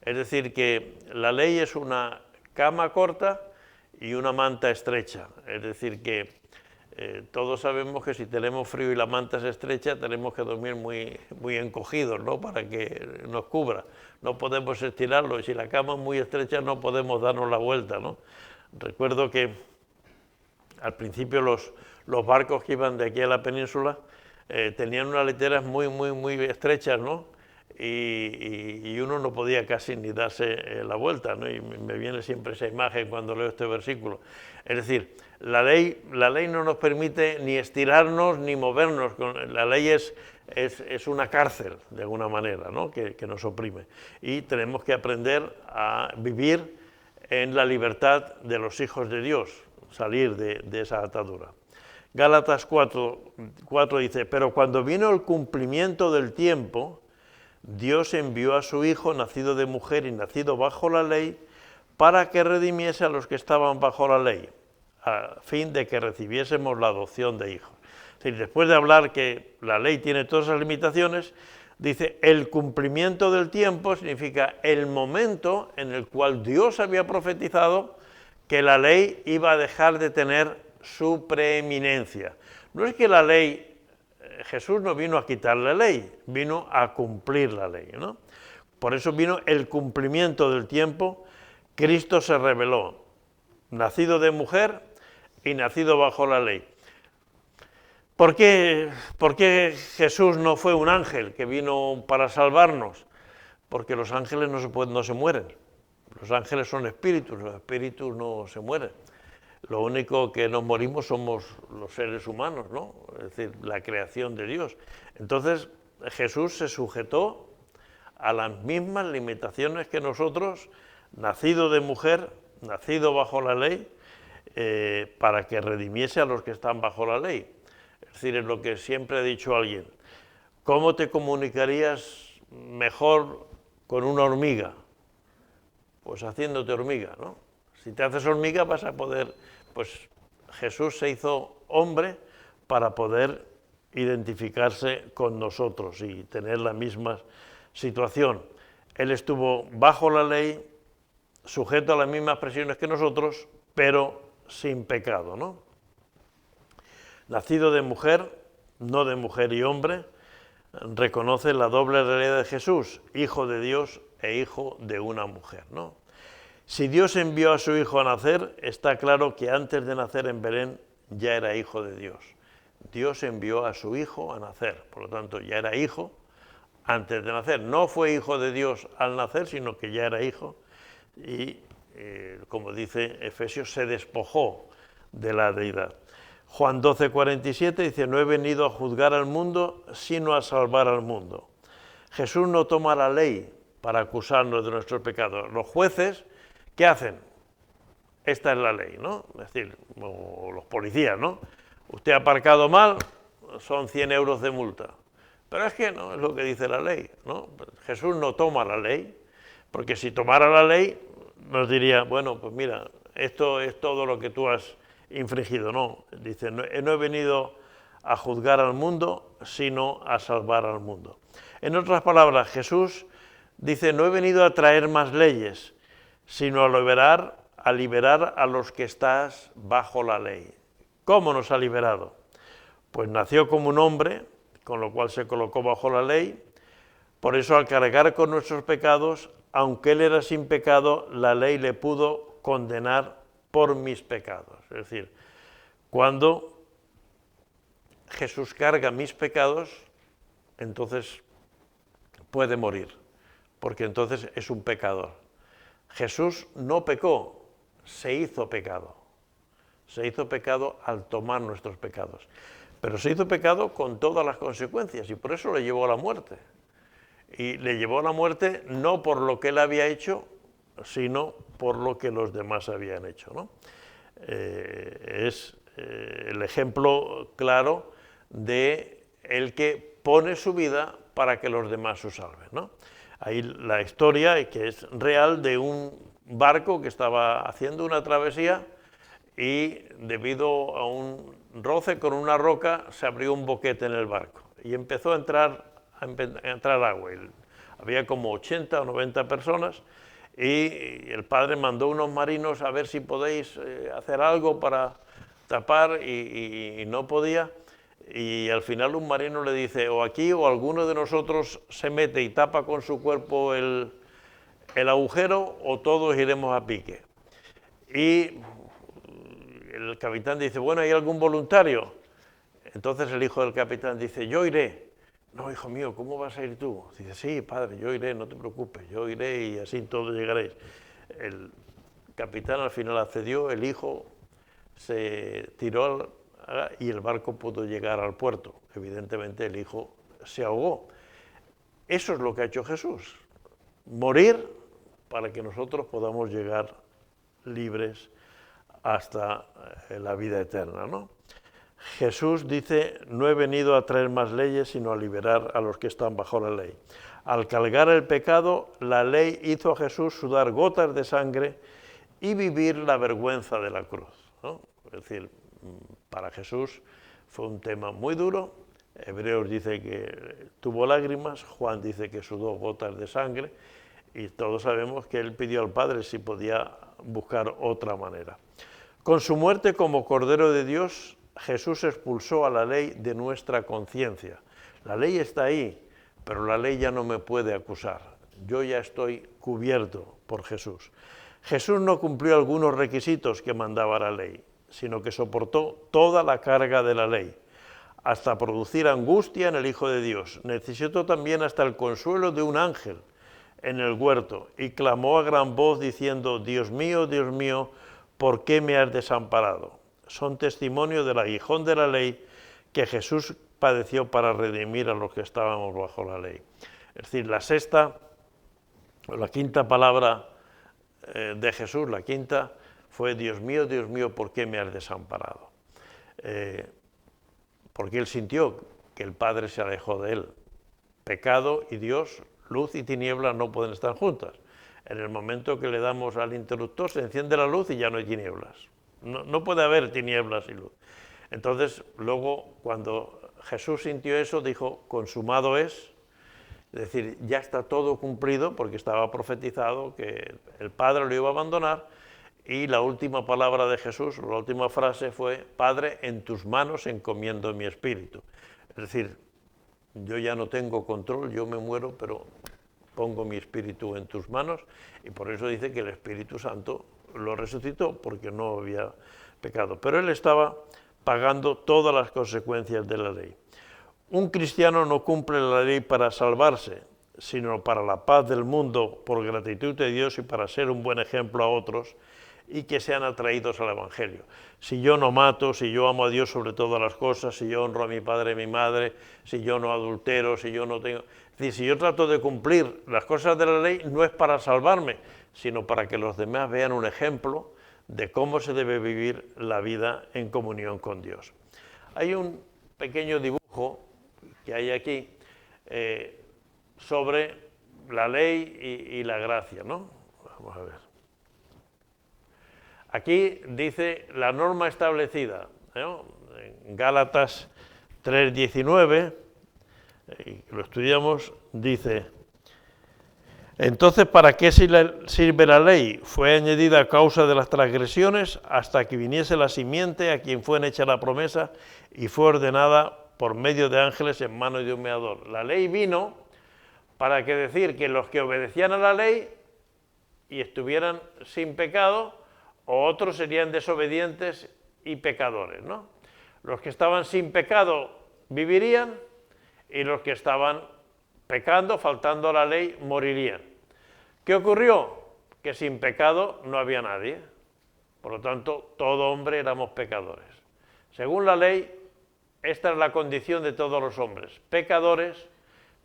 Es decir, que la ley es una cama corta y una manta estrecha. Es decir, que todos sabemos que si tenemos frío y la manta es estrecha, tenemos que dormir muy encogidos, ¿no?, para que nos cubra. No podemos estirarlo y si la cama es muy estrecha no podemos darnos la vuelta, ¿no? Recuerdo que al principio los barcos que iban de aquí a la península tenían unas literas muy estrechas, ¿no? Y uno no podía casi ni darse la vuelta, ¿no? Y me viene siempre esa imagen cuando leo este versículo. Es decir, la ley no nos permite ni estirarnos ni movernos. La ley es una cárcel, de alguna manera, ¿no?, que nos oprime. Y tenemos que aprender a vivir en la libertad de los hijos de Dios, salir de esa atadura. Gálatas 4 dice, pero cuando vino el cumplimiento del tiempo, Dios envió a su Hijo, nacido de mujer y nacido bajo la ley, para que redimiese a los que estaban bajo la ley, a fin de que recibiésemos la adopción de hijos. Es decir, después de hablar que la ley tiene todas esas limitaciones, dice, el cumplimiento del tiempo significa el momento en el cual Dios había profetizado que la ley iba a dejar de tener su preeminencia. No es que la ley, Jesús no vino a quitar la ley, vino a cumplir la ley, ¿no? Por eso vino el cumplimiento del tiempo. Cristo se reveló, nacido de mujer y nacido bajo la ley. ¿Por qué Jesús no fue un ángel que vino para salvarnos? Porque los ángeles no se mueren. Los ángeles son espíritus, los espíritus no se mueren. Lo único que nos morimos somos los seres humanos, ¿no? Es decir, la creación de Dios. Entonces, Jesús se sujetó a las mismas limitaciones que nosotros, nacido de mujer, nacido bajo la ley, para que redimiese a los que están bajo la ley. Es decir, es lo que siempre ha dicho alguien. ¿Cómo te comunicarías mejor con una hormiga? Pues haciéndote hormiga, ¿no? Si te haces hormiga vas a poder... Pues Jesús se hizo hombre para poder identificarse con nosotros y tener la misma situación. Él estuvo bajo la ley, sujeto a las mismas presiones que nosotros, pero sin pecado, ¿no? Nacido de mujer, no de mujer y hombre, reconoce la doble realidad de Jesús, hijo de Dios e hijo de una mujer, ¿no? Si Dios envió a su hijo a nacer, está claro que antes de nacer en Belén ya era hijo de Dios. Dios envió a su hijo a nacer, por lo tanto ya era hijo antes de nacer. No fue hijo de Dios al nacer, sino que ya era hijo y, como dice Efesios, se despojó de la deidad. Juan 12:47 dice, no he venido a juzgar al mundo, sino a salvar al mundo. Jesús no toma la ley para acusarnos de nuestros pecados. Los jueces, ¿qué hacen? Esta es la ley, ¿no? Es decir, o los policías, ¿no? Usted ha aparcado mal, son 100 euros de multa. Pero es que no es lo que dice la ley, ¿no? Jesús no toma la ley, porque si tomara la ley nos diría, bueno, pues mira, esto es todo lo que tú has infringido. No, dice, no he venido a juzgar al mundo, sino a salvar al mundo. En otras palabras, Jesús dice, no he venido a traer más leyes, sino a liberar a los que estás bajo la ley. ¿Cómo nos ha liberado? Pues nació como un hombre, con lo cual se colocó bajo la ley. Por eso, al cargar con nuestros pecados, aunque él era sin pecado, la ley le pudo condenar por mis pecados. Es decir, cuando Jesús carga mis pecados, entonces puede morir, porque entonces es un pecador. Jesús no pecó, se hizo pecado. Se hizo pecado al tomar nuestros pecados. Pero se hizo pecado con todas las consecuencias y por eso le llevó a la muerte. Y le llevó a la muerte no por lo que él había hecho, sino por lo que los demás habían hecho, ¿no? Es el ejemplo claro de el que pone su vida para que los demás se salven, ¿no? Ahí la historia, que es real, de un barco que estaba haciendo una travesía y debido a un roce con una roca se abrió un boquete en el barco y empezó a entrar agua. Había como 80 o 90 personas y el padre mandó unos marinos a ver si podéis hacer algo para tapar y no podía. Y al final un marino le dice, o aquí o alguno de nosotros se mete y tapa con su cuerpo el agujero o todos iremos a pique. Y el capitán dice, bueno, ¿hay algún voluntario? Entonces el hijo del capitán dice, yo iré. No, hijo mío, ¿cómo vas a ir tú? Dice, sí, padre, yo iré, no te preocupes, yo iré y así todos llegaréis. El capitán al final accedió, el hijo se tiró y el barco pudo llegar al puerto. Evidentemente el hijo se ahogó. Eso es lo que ha hecho Jesús, morir para que nosotros podamos llegar libres hasta la vida eterna, ¿no? Jesús dice, no he venido a traer más leyes, sino a liberar a los que están bajo la ley. Al cargar el pecado, la ley hizo a Jesús sudar gotas de sangre y vivir la vergüenza de la cruz, ¿no? Es decir, para Jesús fue un tema muy duro. Hebreos dice que tuvo lágrimas, Juan dice que sudó gotas de sangre, y todos sabemos que él pidió al Padre si podía buscar otra manera. Con su muerte como Cordero de Dios, Jesús expulsó a la ley de nuestra conciencia. La ley está ahí, pero la ley ya no me puede acusar. Yo ya estoy cubierto por Jesús. Jesús no cumplió algunos requisitos que mandaba la ley, sino que soportó toda la carga de la ley, hasta producir angustia en el Hijo de Dios. Necesitó también hasta el consuelo de un ángel en el huerto, y clamó a gran voz diciendo, Dios mío, ¿por qué me has desamparado? Son testimonio del aguijón de la ley que Jesús padeció para redimir a los que estábamos bajo la ley. Es decir, la sexta o la quinta palabra de Jesús, la quinta, fue Dios mío, ¿por qué me has desamparado? Porque él sintió que el Padre se alejó de él. Pecado y Dios, luz y tinieblas no pueden estar juntas. En el momento que le damos al interruptor se enciende la luz y ya no hay tinieblas. No puede haber tinieblas y luz. Entonces, luego, cuando Jesús sintió eso, dijo, consumado es decir, ya está todo cumplido, porque estaba profetizado que el Padre lo iba a abandonar, y la última palabra de Jesús, la última frase fue, Padre, en tus manos encomiendo mi espíritu. Es decir, yo ya no tengo control, yo me muero, pero pongo mi espíritu en tus manos, y por eso dice que el Espíritu Santo lo resucitó, porque no había pecado. Pero él estaba pagando todas las consecuencias de la ley. Un cristiano no cumple la ley para salvarse, sino para la paz del mundo, por gratitud de Dios y para ser un buen ejemplo a otros, y que sean atraídos al Evangelio. Si yo no mato, si yo amo a Dios sobre todas las cosas, si yo honro a mi padre y mi madre, si yo no adultero, si yo no tengo... Es decir, si yo trato de cumplir las cosas de la ley, no es para salvarme, sino para que los demás vean un ejemplo de cómo se debe vivir la vida en comunión con Dios. Hay un pequeño dibujo que hay aquí sobre la ley y la gracia, ¿no? Vamos a ver. Aquí dice la norma establecida, ¿no? En Gálatas 3:19, lo estudiamos, dice: entonces, ¿para qué sirve la ley? Fue añadida a causa de las transgresiones hasta que viniese la simiente a quien fue hecha la promesa y fue ordenada por medio de ángeles en mano de un mediador. La ley vino para decir que los que obedecían a la ley y estuvieran sin pecado, o otros serían desobedientes y pecadores, ¿no? Los que estaban sin pecado vivirían y los que estaban pecando, faltando a la ley, morirían. ¿Qué ocurrió? Que sin pecado no había nadie. Por lo tanto, todo hombre éramos pecadores. Según la ley, esta es la condición de todos los hombres: pecadores,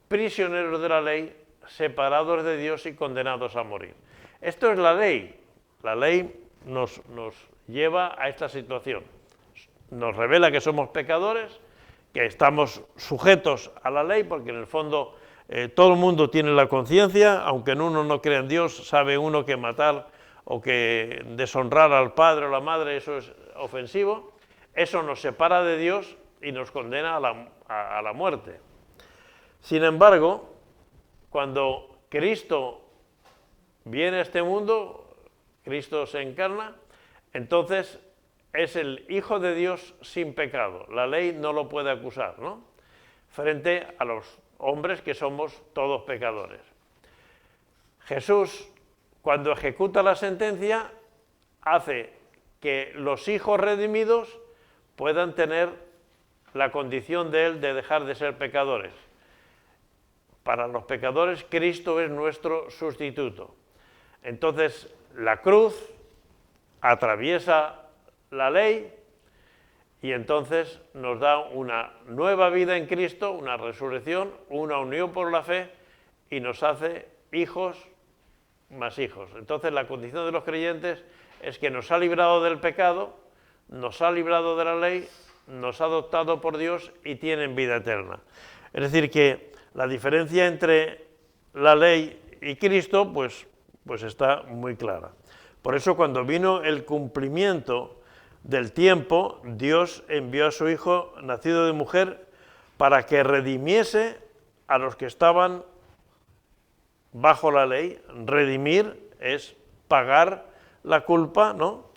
prisioneros de la ley, separados de Dios y condenados a morir. Esto es la ley. La ley nos lleva a esta situación. Nos revela que somos pecadores, que estamos sujetos a la ley, porque en el fondo todo el mundo tiene la conciencia, aunque en uno no crea en Dios, sabe uno que matar o que deshonrar al padre o la madre, eso es ofensivo. Eso nos separa de Dios y nos condena a la muerte. Sin embargo, cuando Cristo viene a este mundo, Cristo se encarna, entonces es el Hijo de Dios sin pecado. La ley no lo puede acusar, ¿no? Frente a los hombres que somos todos pecadores. Jesús, cuando ejecuta la sentencia, hace que los hijos redimidos puedan tener la condición de él de dejar de ser pecadores. Para los pecadores, Cristo es nuestro sustituto. Entonces, la cruz atraviesa la ley y entonces nos da una nueva vida en Cristo, una resurrección, una unión por la fe y nos hace hijos más hijos. Entonces, la condición de los creyentes es que nos ha librado del pecado, nos ha librado de la ley, nos ha adoptado por Dios y tienen vida eterna. Es decir, que la diferencia entre la ley y Cristo, pues está muy clara. Por eso, cuando vino el cumplimiento del tiempo, Dios envió a su Hijo, nacido de mujer, para que redimiese a los que estaban bajo la ley. Redimir es pagar la culpa, ¿no?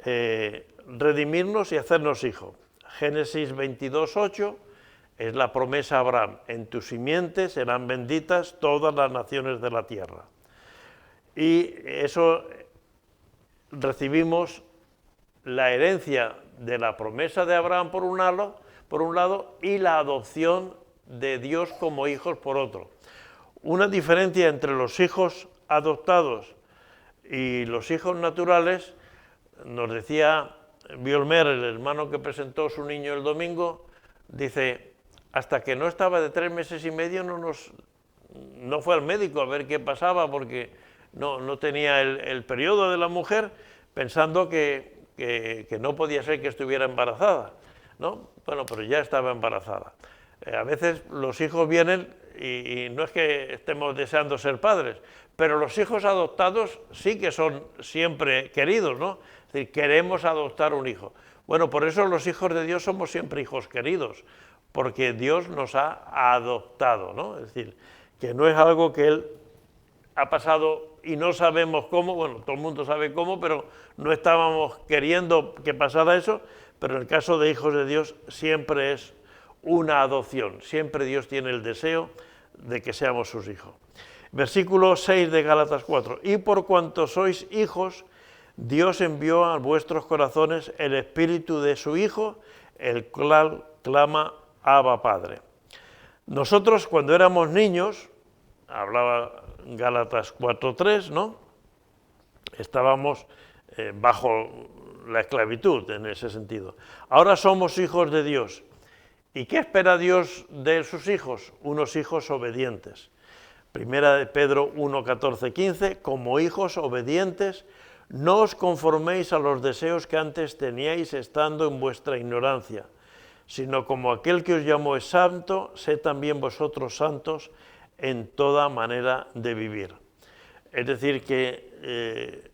Redimirnos y hacernos hijos. Génesis 22:8 es la promesa a Abraham: en tu simiente serán benditas todas las naciones de la tierra. Y eso recibimos la herencia de la promesa de Abraham por un lado y la adopción de Dios como hijos por otro. Una diferencia entre los hijos adoptados y los hijos naturales, nos decía Biolmer, el hermano que presentó su niño el domingo, dice: hasta que no estaba de 3 meses y medio no fue al médico a ver qué pasaba, porque no tenía el periodo de la mujer, pensando que no podía ser que estuviera embarazada, ¿no? Bueno, pero ya estaba embarazada. A veces los hijos vienen y no es que estemos deseando ser padres, pero los hijos adoptados sí que son siempre queridos, ¿no? Es decir, queremos adoptar un hijo. Bueno, por eso los hijos de Dios somos siempre hijos queridos, porque Dios nos ha adoptado, ¿no? Es decir, que no es algo que Él ha pasado y no sabemos cómo, bueno, todo el mundo sabe cómo, pero no estábamos queriendo que pasara eso, pero en el caso de hijos de Dios siempre es una adopción, siempre Dios tiene el deseo de que seamos sus hijos. Versículo 6 de Gálatas 4, y por cuanto sois hijos, Dios envió a vuestros corazones el espíritu de su Hijo, el cual clama Abba Padre. Nosotros cuando éramos niños, hablaba Gálatas 4:3, ¿no? Estábamos bajo la esclavitud en ese sentido. Ahora somos hijos de Dios. ¿Y qué espera Dios de sus hijos? Unos hijos obedientes. Primera de Pedro 1, 14, 15, como hijos obedientes, no os conforméis a los deseos que antes teníais estando en vuestra ignorancia, sino como aquel que os llamó es santo, sed también vosotros santos en toda manera de vivir. Es decir, que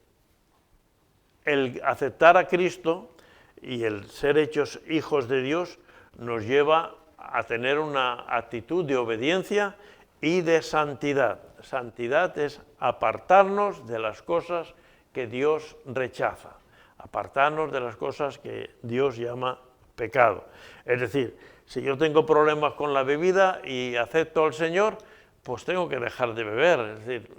el aceptar a Cristo y el ser hechos hijos de Dios nos lleva a tener una actitud de obediencia y de santidad. Santidad es apartarnos de las cosas que Dios rechaza, apartarnos de las cosas que Dios llama pecado. Es decir, si yo tengo problemas con la bebida y acepto al Señor, pues tengo que dejar de beber. Es decir,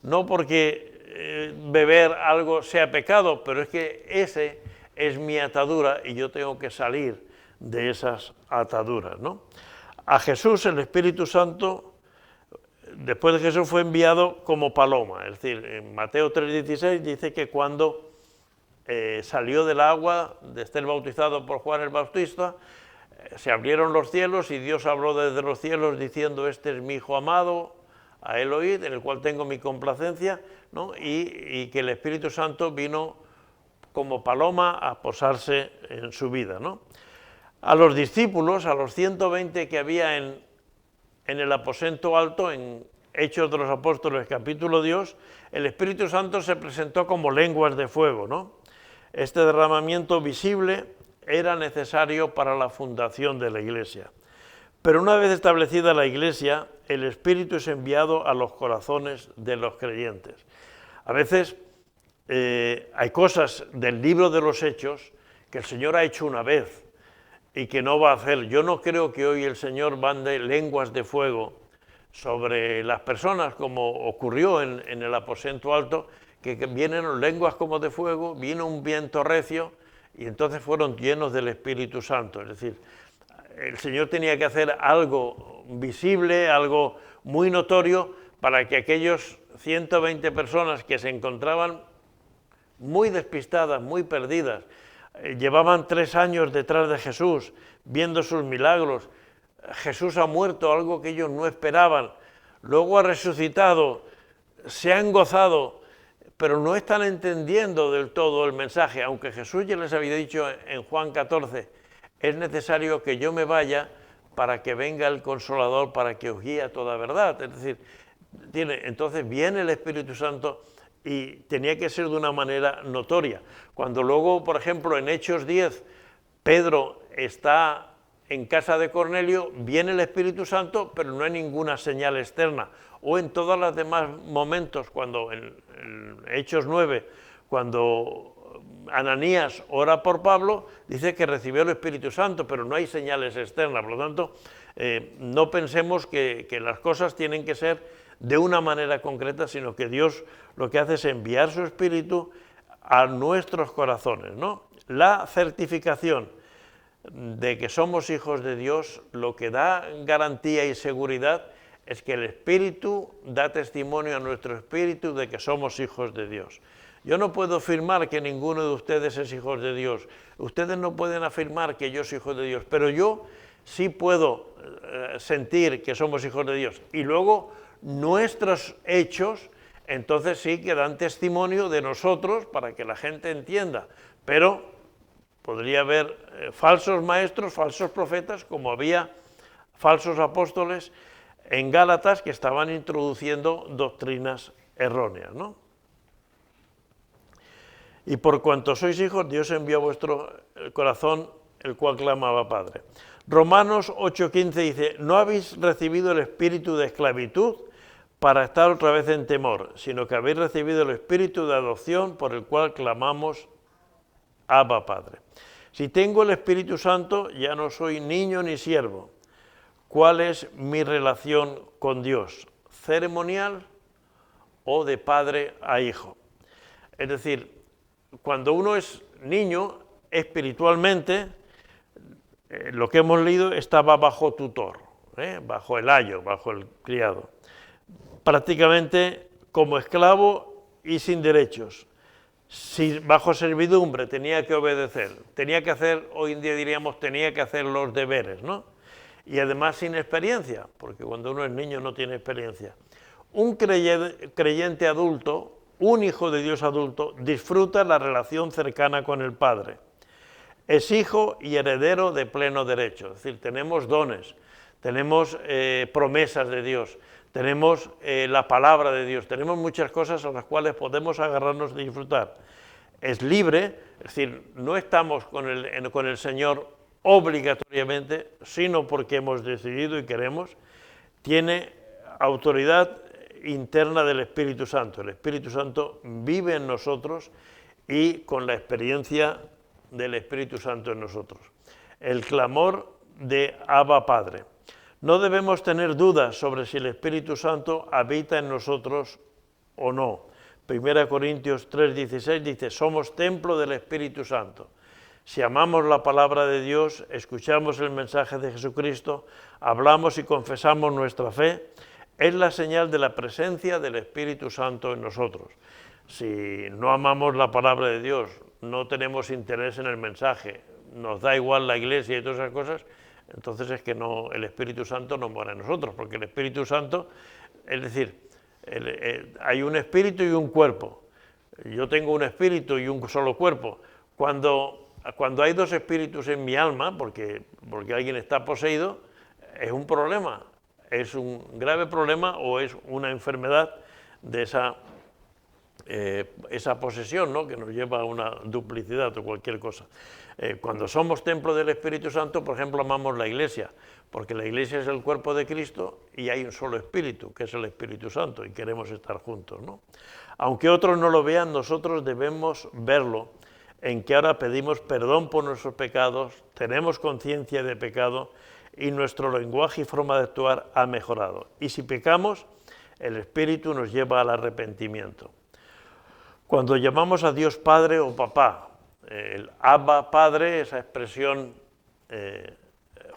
no porque beber algo sea pecado, pero es que ese es mi atadura y yo tengo que salir de esas ataduras, ¿no? A Jesús el Espíritu Santo, después de Jesús, fue enviado como paloma. Es decir, en Mateo 3,16 dice que cuando salió del agua de ser bautizado por Juan el Bautista, se abrieron los cielos y Dios habló desde los cielos diciendo: este es mi Hijo amado, a él oíd, en el cual tengo mi complacencia, ¿no? Y que el Espíritu Santo vino como paloma a posarse en su vida, ¿no? A los discípulos, a los 120 que había en el aposento alto, en Hechos de los Apóstoles, capítulo 2, el Espíritu Santo se presentó como lenguas de fuego, ¿no? Este derramamiento visible era necesario para la fundación de la Iglesia. Pero una vez establecida la Iglesia, el Espíritu es enviado a los corazones de los creyentes. A veces hay cosas del libro de los Hechos que el Señor ha hecho una vez y que no va a hacer. Yo no creo que hoy el Señor mande lenguas de fuego sobre las personas, como ocurrió en el aposento alto, que vienen lenguas como de fuego, vino un viento recio y entonces fueron llenos del Espíritu Santo. Es decir, el Señor tenía que hacer algo visible, algo muy notorio, para que aquellos 120 personas que se encontraban muy despistadas, muy perdidas, llevaban 3 años detrás de Jesús, viendo sus milagros. Jesús ha muerto, algo que ellos no esperaban. Luego ha resucitado, se han gozado, pero no están entendiendo del todo el mensaje. Aunque Jesús ya les había dicho en Juan 14, es necesario que yo me vaya para que venga el Consolador, para que os guíe a toda verdad. Es decir, entonces viene el Espíritu Santo y tenía que ser de una manera notoria. Cuando luego, por ejemplo, en Hechos 10, Pedro está en casa de Cornelio, viene el Espíritu Santo, pero no hay ninguna señal externa. O en todos los demás momentos, cuando en Hechos 9, cuando Ananías ora por Pablo, dice que recibió el Espíritu Santo, pero no hay señales externas. Por lo tanto, no pensemos que las cosas tienen que ser de una manera concreta, sino que Dios lo que hace es enviar su Espíritu a nuestros corazones, ¿no? La certificación de que somos hijos de Dios, lo que da garantía y seguridad es que el Espíritu da testimonio a nuestro espíritu de que somos hijos de Dios. Yo no puedo afirmar que ninguno de ustedes es hijo de Dios. Ustedes no pueden afirmar que yo soy hijo de Dios, pero yo sí puedo sentir que somos hijos de Dios. Y luego nuestros hechos, entonces sí que dan testimonio de nosotros para que la gente entienda. Pero podría haber falsos maestros, falsos profetas, como había falsos apóstoles en Gálatas que estaban introduciendo doctrinas erróneas, ¿no? Y por cuanto sois hijos, Dios envió a vuestro corazón el cual clamaba Padre. Romanos 8:15 dice: no habéis recibido el espíritu de esclavitud para estar otra vez en temor, sino que habéis recibido el espíritu de adopción por el cual clamamos Abba Padre. Si tengo el Espíritu Santo, ya no soy niño ni siervo. ¿Cuál es mi relación con Dios? ¿Ceremonial o de padre a hijo? Es decir, cuando uno es niño, espiritualmente, lo que hemos leído estaba bajo tutor, bajo el ayo, bajo el criado. Prácticamente como esclavo y sin derechos. Si bajo servidumbre tenía que obedecer, tenía que hacer, hoy en día diríamos, tenía que hacer los deberes, ¿no? Y además sin experiencia, porque cuando uno es niño no tiene experiencia. Un creyente adulto, un hijo de Dios adulto, disfruta la relación cercana con el Padre. Es hijo y heredero de pleno derecho, es decir, tenemos dones, tenemos promesas de Dios, tenemos la palabra de Dios, tenemos muchas cosas a las cuales podemos agarrarnos y disfrutar. Es libre, es decir, no estamos con el Señor obligatoriamente, sino porque hemos decidido y queremos. Tiene autoridad interna del Espíritu Santo. El Espíritu Santo vive en nosotros y con la experiencia del Espíritu Santo en nosotros. El clamor de Abba Padre. No debemos tener dudas sobre si el Espíritu Santo habita en nosotros o no. 1 Corintios 3:16 dice, somos templo del Espíritu Santo. Si amamos la palabra de Dios, escuchamos el mensaje de Jesucristo, hablamos y confesamos nuestra fe, es la señal de la presencia del Espíritu Santo en nosotros. Si no amamos la palabra de Dios, no tenemos interés en el mensaje, nos da igual la iglesia y todas esas cosas, entonces es que no, el Espíritu Santo no mora en nosotros, porque el Espíritu Santo, es decir, hay un espíritu y un cuerpo. Yo tengo un espíritu y un solo cuerpo. Cuando hay dos espíritus en mi alma, porque alguien está poseído, es un problema, es un grave problema o es una enfermedad de esa posesión, ¿no?, que nos lleva a una duplicidad o cualquier cosa. Cuando somos templo del Espíritu Santo, por ejemplo, amamos la Iglesia, porque la Iglesia es el cuerpo de Cristo y hay un solo Espíritu, que es el Espíritu Santo, y queremos estar juntos, ¿no? Aunque otros no lo vean, nosotros debemos verlo, en que ahora pedimos perdón por nuestros pecados, tenemos conciencia de pecado y nuestro lenguaje y forma de actuar ha mejorado. Y si pecamos, el Espíritu nos lleva al arrepentimiento. Cuando llamamos a Dios Padre o Papá, el Abba Padre, esa expresión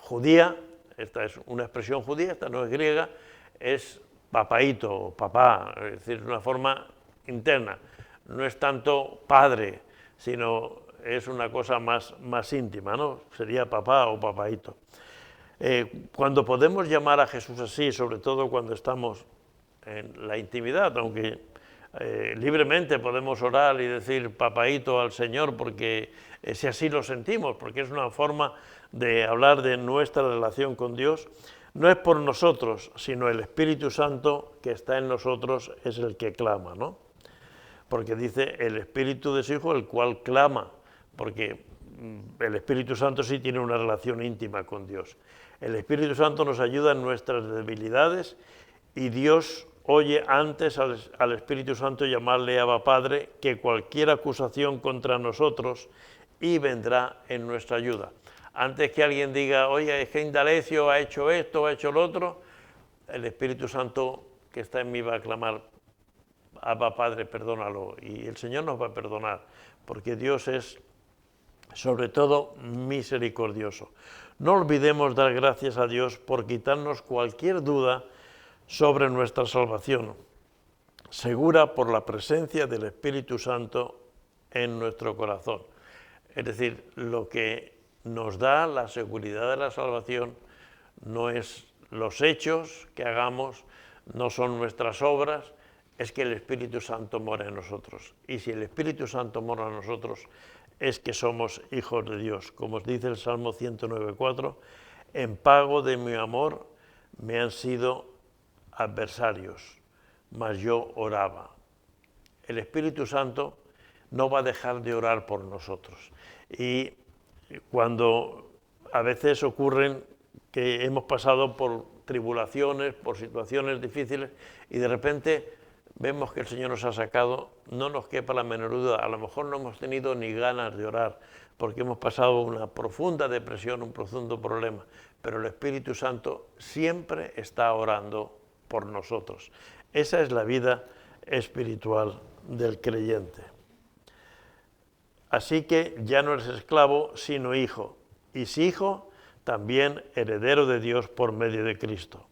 judía, esta es una expresión judía, esta no es griega, es papaíto o papá, es decir, una forma interna. No es tanto padre, sino es una cosa más íntima, ¿no? Sería papá o papaíto. Cuando podemos llamar a Jesús así, sobre todo cuando estamos en la intimidad, aunque libremente podemos orar y decir papaíto al Señor porque si así lo sentimos, porque es una forma de hablar de nuestra relación con Dios, no es por nosotros, sino el Espíritu Santo que está en nosotros es el que clama, ¿no? Porque dice el Espíritu de su Hijo, el cual clama, porque el Espíritu Santo sí tiene una relación íntima con Dios. El Espíritu Santo nos ayuda en nuestras debilidades y Dios oye antes al Espíritu Santo llamarle Abba Padre que cualquier acusación contra nosotros y vendrá en nuestra ayuda. Antes que alguien diga, oye, es que Indalecio ha hecho esto, ha hecho lo otro, el Espíritu Santo que está en mí va a clamar, Abba Padre, perdónalo, y el Señor nos va a perdonar, porque Dios es sobre todo misericordioso. No olvidemos dar gracias a Dios por quitarnos cualquier duda sobre nuestra salvación, segura por la presencia del Espíritu Santo en nuestro corazón. Es decir, lo que nos da la seguridad de la salvación no es los hechos que hagamos, no son nuestras obras, es que el Espíritu Santo mora en nosotros. Y si el Espíritu Santo mora en nosotros, es que somos hijos de Dios. Como os dice el Salmo 109:4, en pago de mi amor me han sido adversarios, mas yo oraba. El Espíritu Santo no va a dejar de orar por nosotros. Y cuando a veces ocurren que hemos pasado por tribulaciones, por situaciones difíciles, y de repente vemos que el Señor nos ha sacado, no nos quepa la menor duda, a lo mejor no hemos tenido ni ganas de orar, porque hemos pasado una profunda depresión, un profundo problema, pero el Espíritu Santo siempre está orando por nosotros. Esa es la vida espiritual del creyente. Así que ya no eres esclavo, sino hijo, y si hijo, también heredero de Dios por medio de Cristo.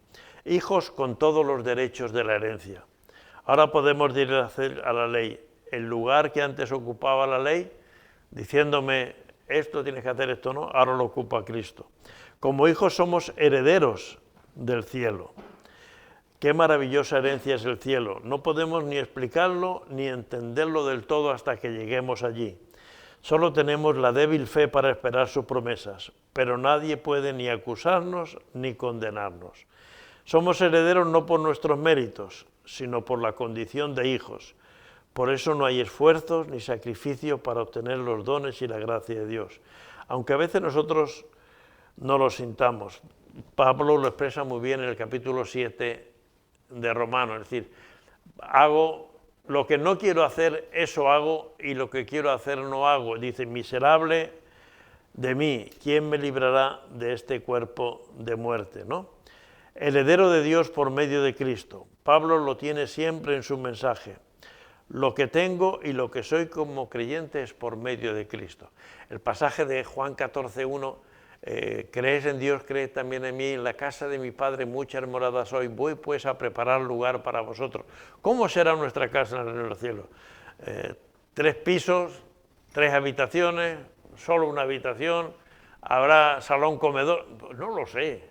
Hijos con todos los derechos de la herencia. Ahora podemos decir a la ley, el lugar que antes ocupaba la ley, diciéndome esto tienes que hacer, esto no, ahora lo ocupa Cristo. Como hijos somos herederos del cielo. Qué maravillosa herencia es el cielo. No podemos ni explicarlo ni entenderlo del todo hasta que lleguemos allí. Solo tenemos la débil fe para esperar sus promesas, pero nadie puede ni acusarnos ni condenarnos. Somos herederos no por nuestros méritos, sino por la condición de hijos. Por eso no hay esfuerzos ni sacrificio para obtener los dones y la gracia de Dios. Aunque a veces nosotros no lo sintamos. Pablo lo expresa muy bien en el capítulo 7 de Romanos, es decir, hago lo que no quiero hacer, eso hago, y lo que quiero hacer no hago. Dice, miserable de mí, ¿quién me librará de este cuerpo de muerte? ¿No? Heredero de Dios por medio de Cristo. Pablo lo tiene siempre en su mensaje. Lo que tengo y lo que soy como creyente es por medio de Cristo. El pasaje de Juan 14:1, crees en Dios, crees también en mí, en la casa de mi Padre muchas moradas hoy, voy pues a preparar lugar para vosotros. ¿Cómo será nuestra casa en el reino de los cielos? 3 pisos, 3 habitaciones, solo una habitación, habrá salón comedor, no lo sé,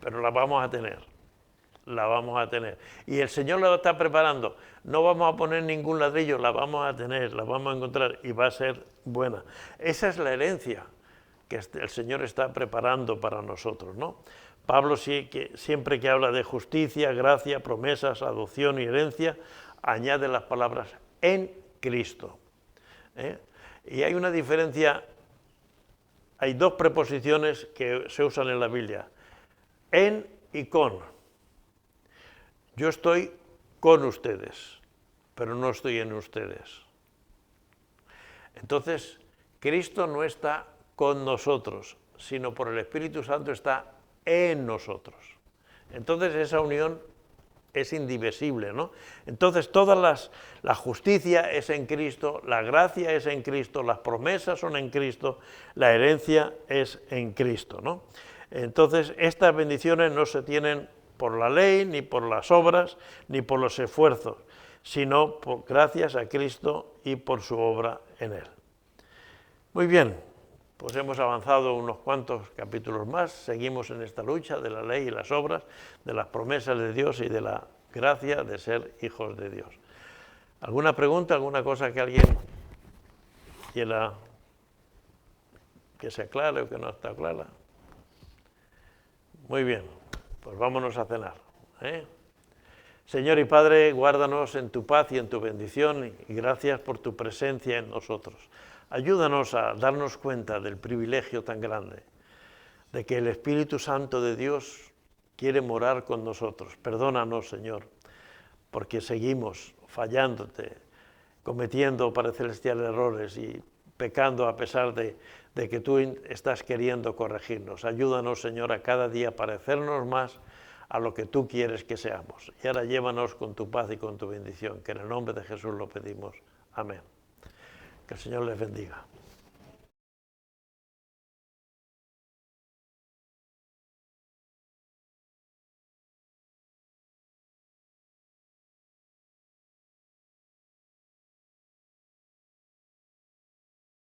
pero la vamos a tener. La vamos a tener. Y el Señor la está preparando. No vamos a poner ningún ladrillo, la vamos a tener, la vamos a encontrar y va a ser buena. Esa es la herencia que el Señor está preparando para nosotros, ¿no? Pablo siempre que habla de justicia, gracia, promesas, adopción y herencia, añade las palabras en Cristo. Y hay una diferencia, hay 2 preposiciones que se usan en la Biblia, en y con. Yo estoy con ustedes, pero no estoy en ustedes. Entonces, Cristo no está con nosotros, sino por el Espíritu Santo está en nosotros. Entonces, esa unión es indivisible, ¿no? Entonces, la justicia es en Cristo, la gracia es en Cristo, las promesas son en Cristo, la herencia es en Cristo, ¿no? Entonces, estas bendiciones no se tienen por la ley, ni por las obras, ni por los esfuerzos, sino gracias a Cristo y por su obra en Él. Muy bien, pues hemos avanzado unos cuantos capítulos más, seguimos en esta lucha de la ley y las obras, de las promesas de Dios y de la gracia de ser hijos de Dios. ¿Alguna pregunta, alguna cosa que alguien quiera que se aclare o que no está clara? Muy bien. Pues vámonos a cenar. Señor y Padre, guárdanos en tu paz y en tu bendición y gracias por tu presencia en nosotros. Ayúdanos a darnos cuenta del privilegio tan grande de que el Espíritu Santo de Dios quiere morar con nosotros. Perdónanos, Señor, porque seguimos fallándote, cometiendo, Padre Celestial, errores y pecando a pesar de que tú estás queriendo corregirnos. Ayúdanos, Señor, a cada día parecernos más a lo que tú quieres que seamos. Y ahora llévanos con tu paz y con tu bendición, que en el nombre de Jesús lo pedimos. Amén. Que el Señor les bendiga.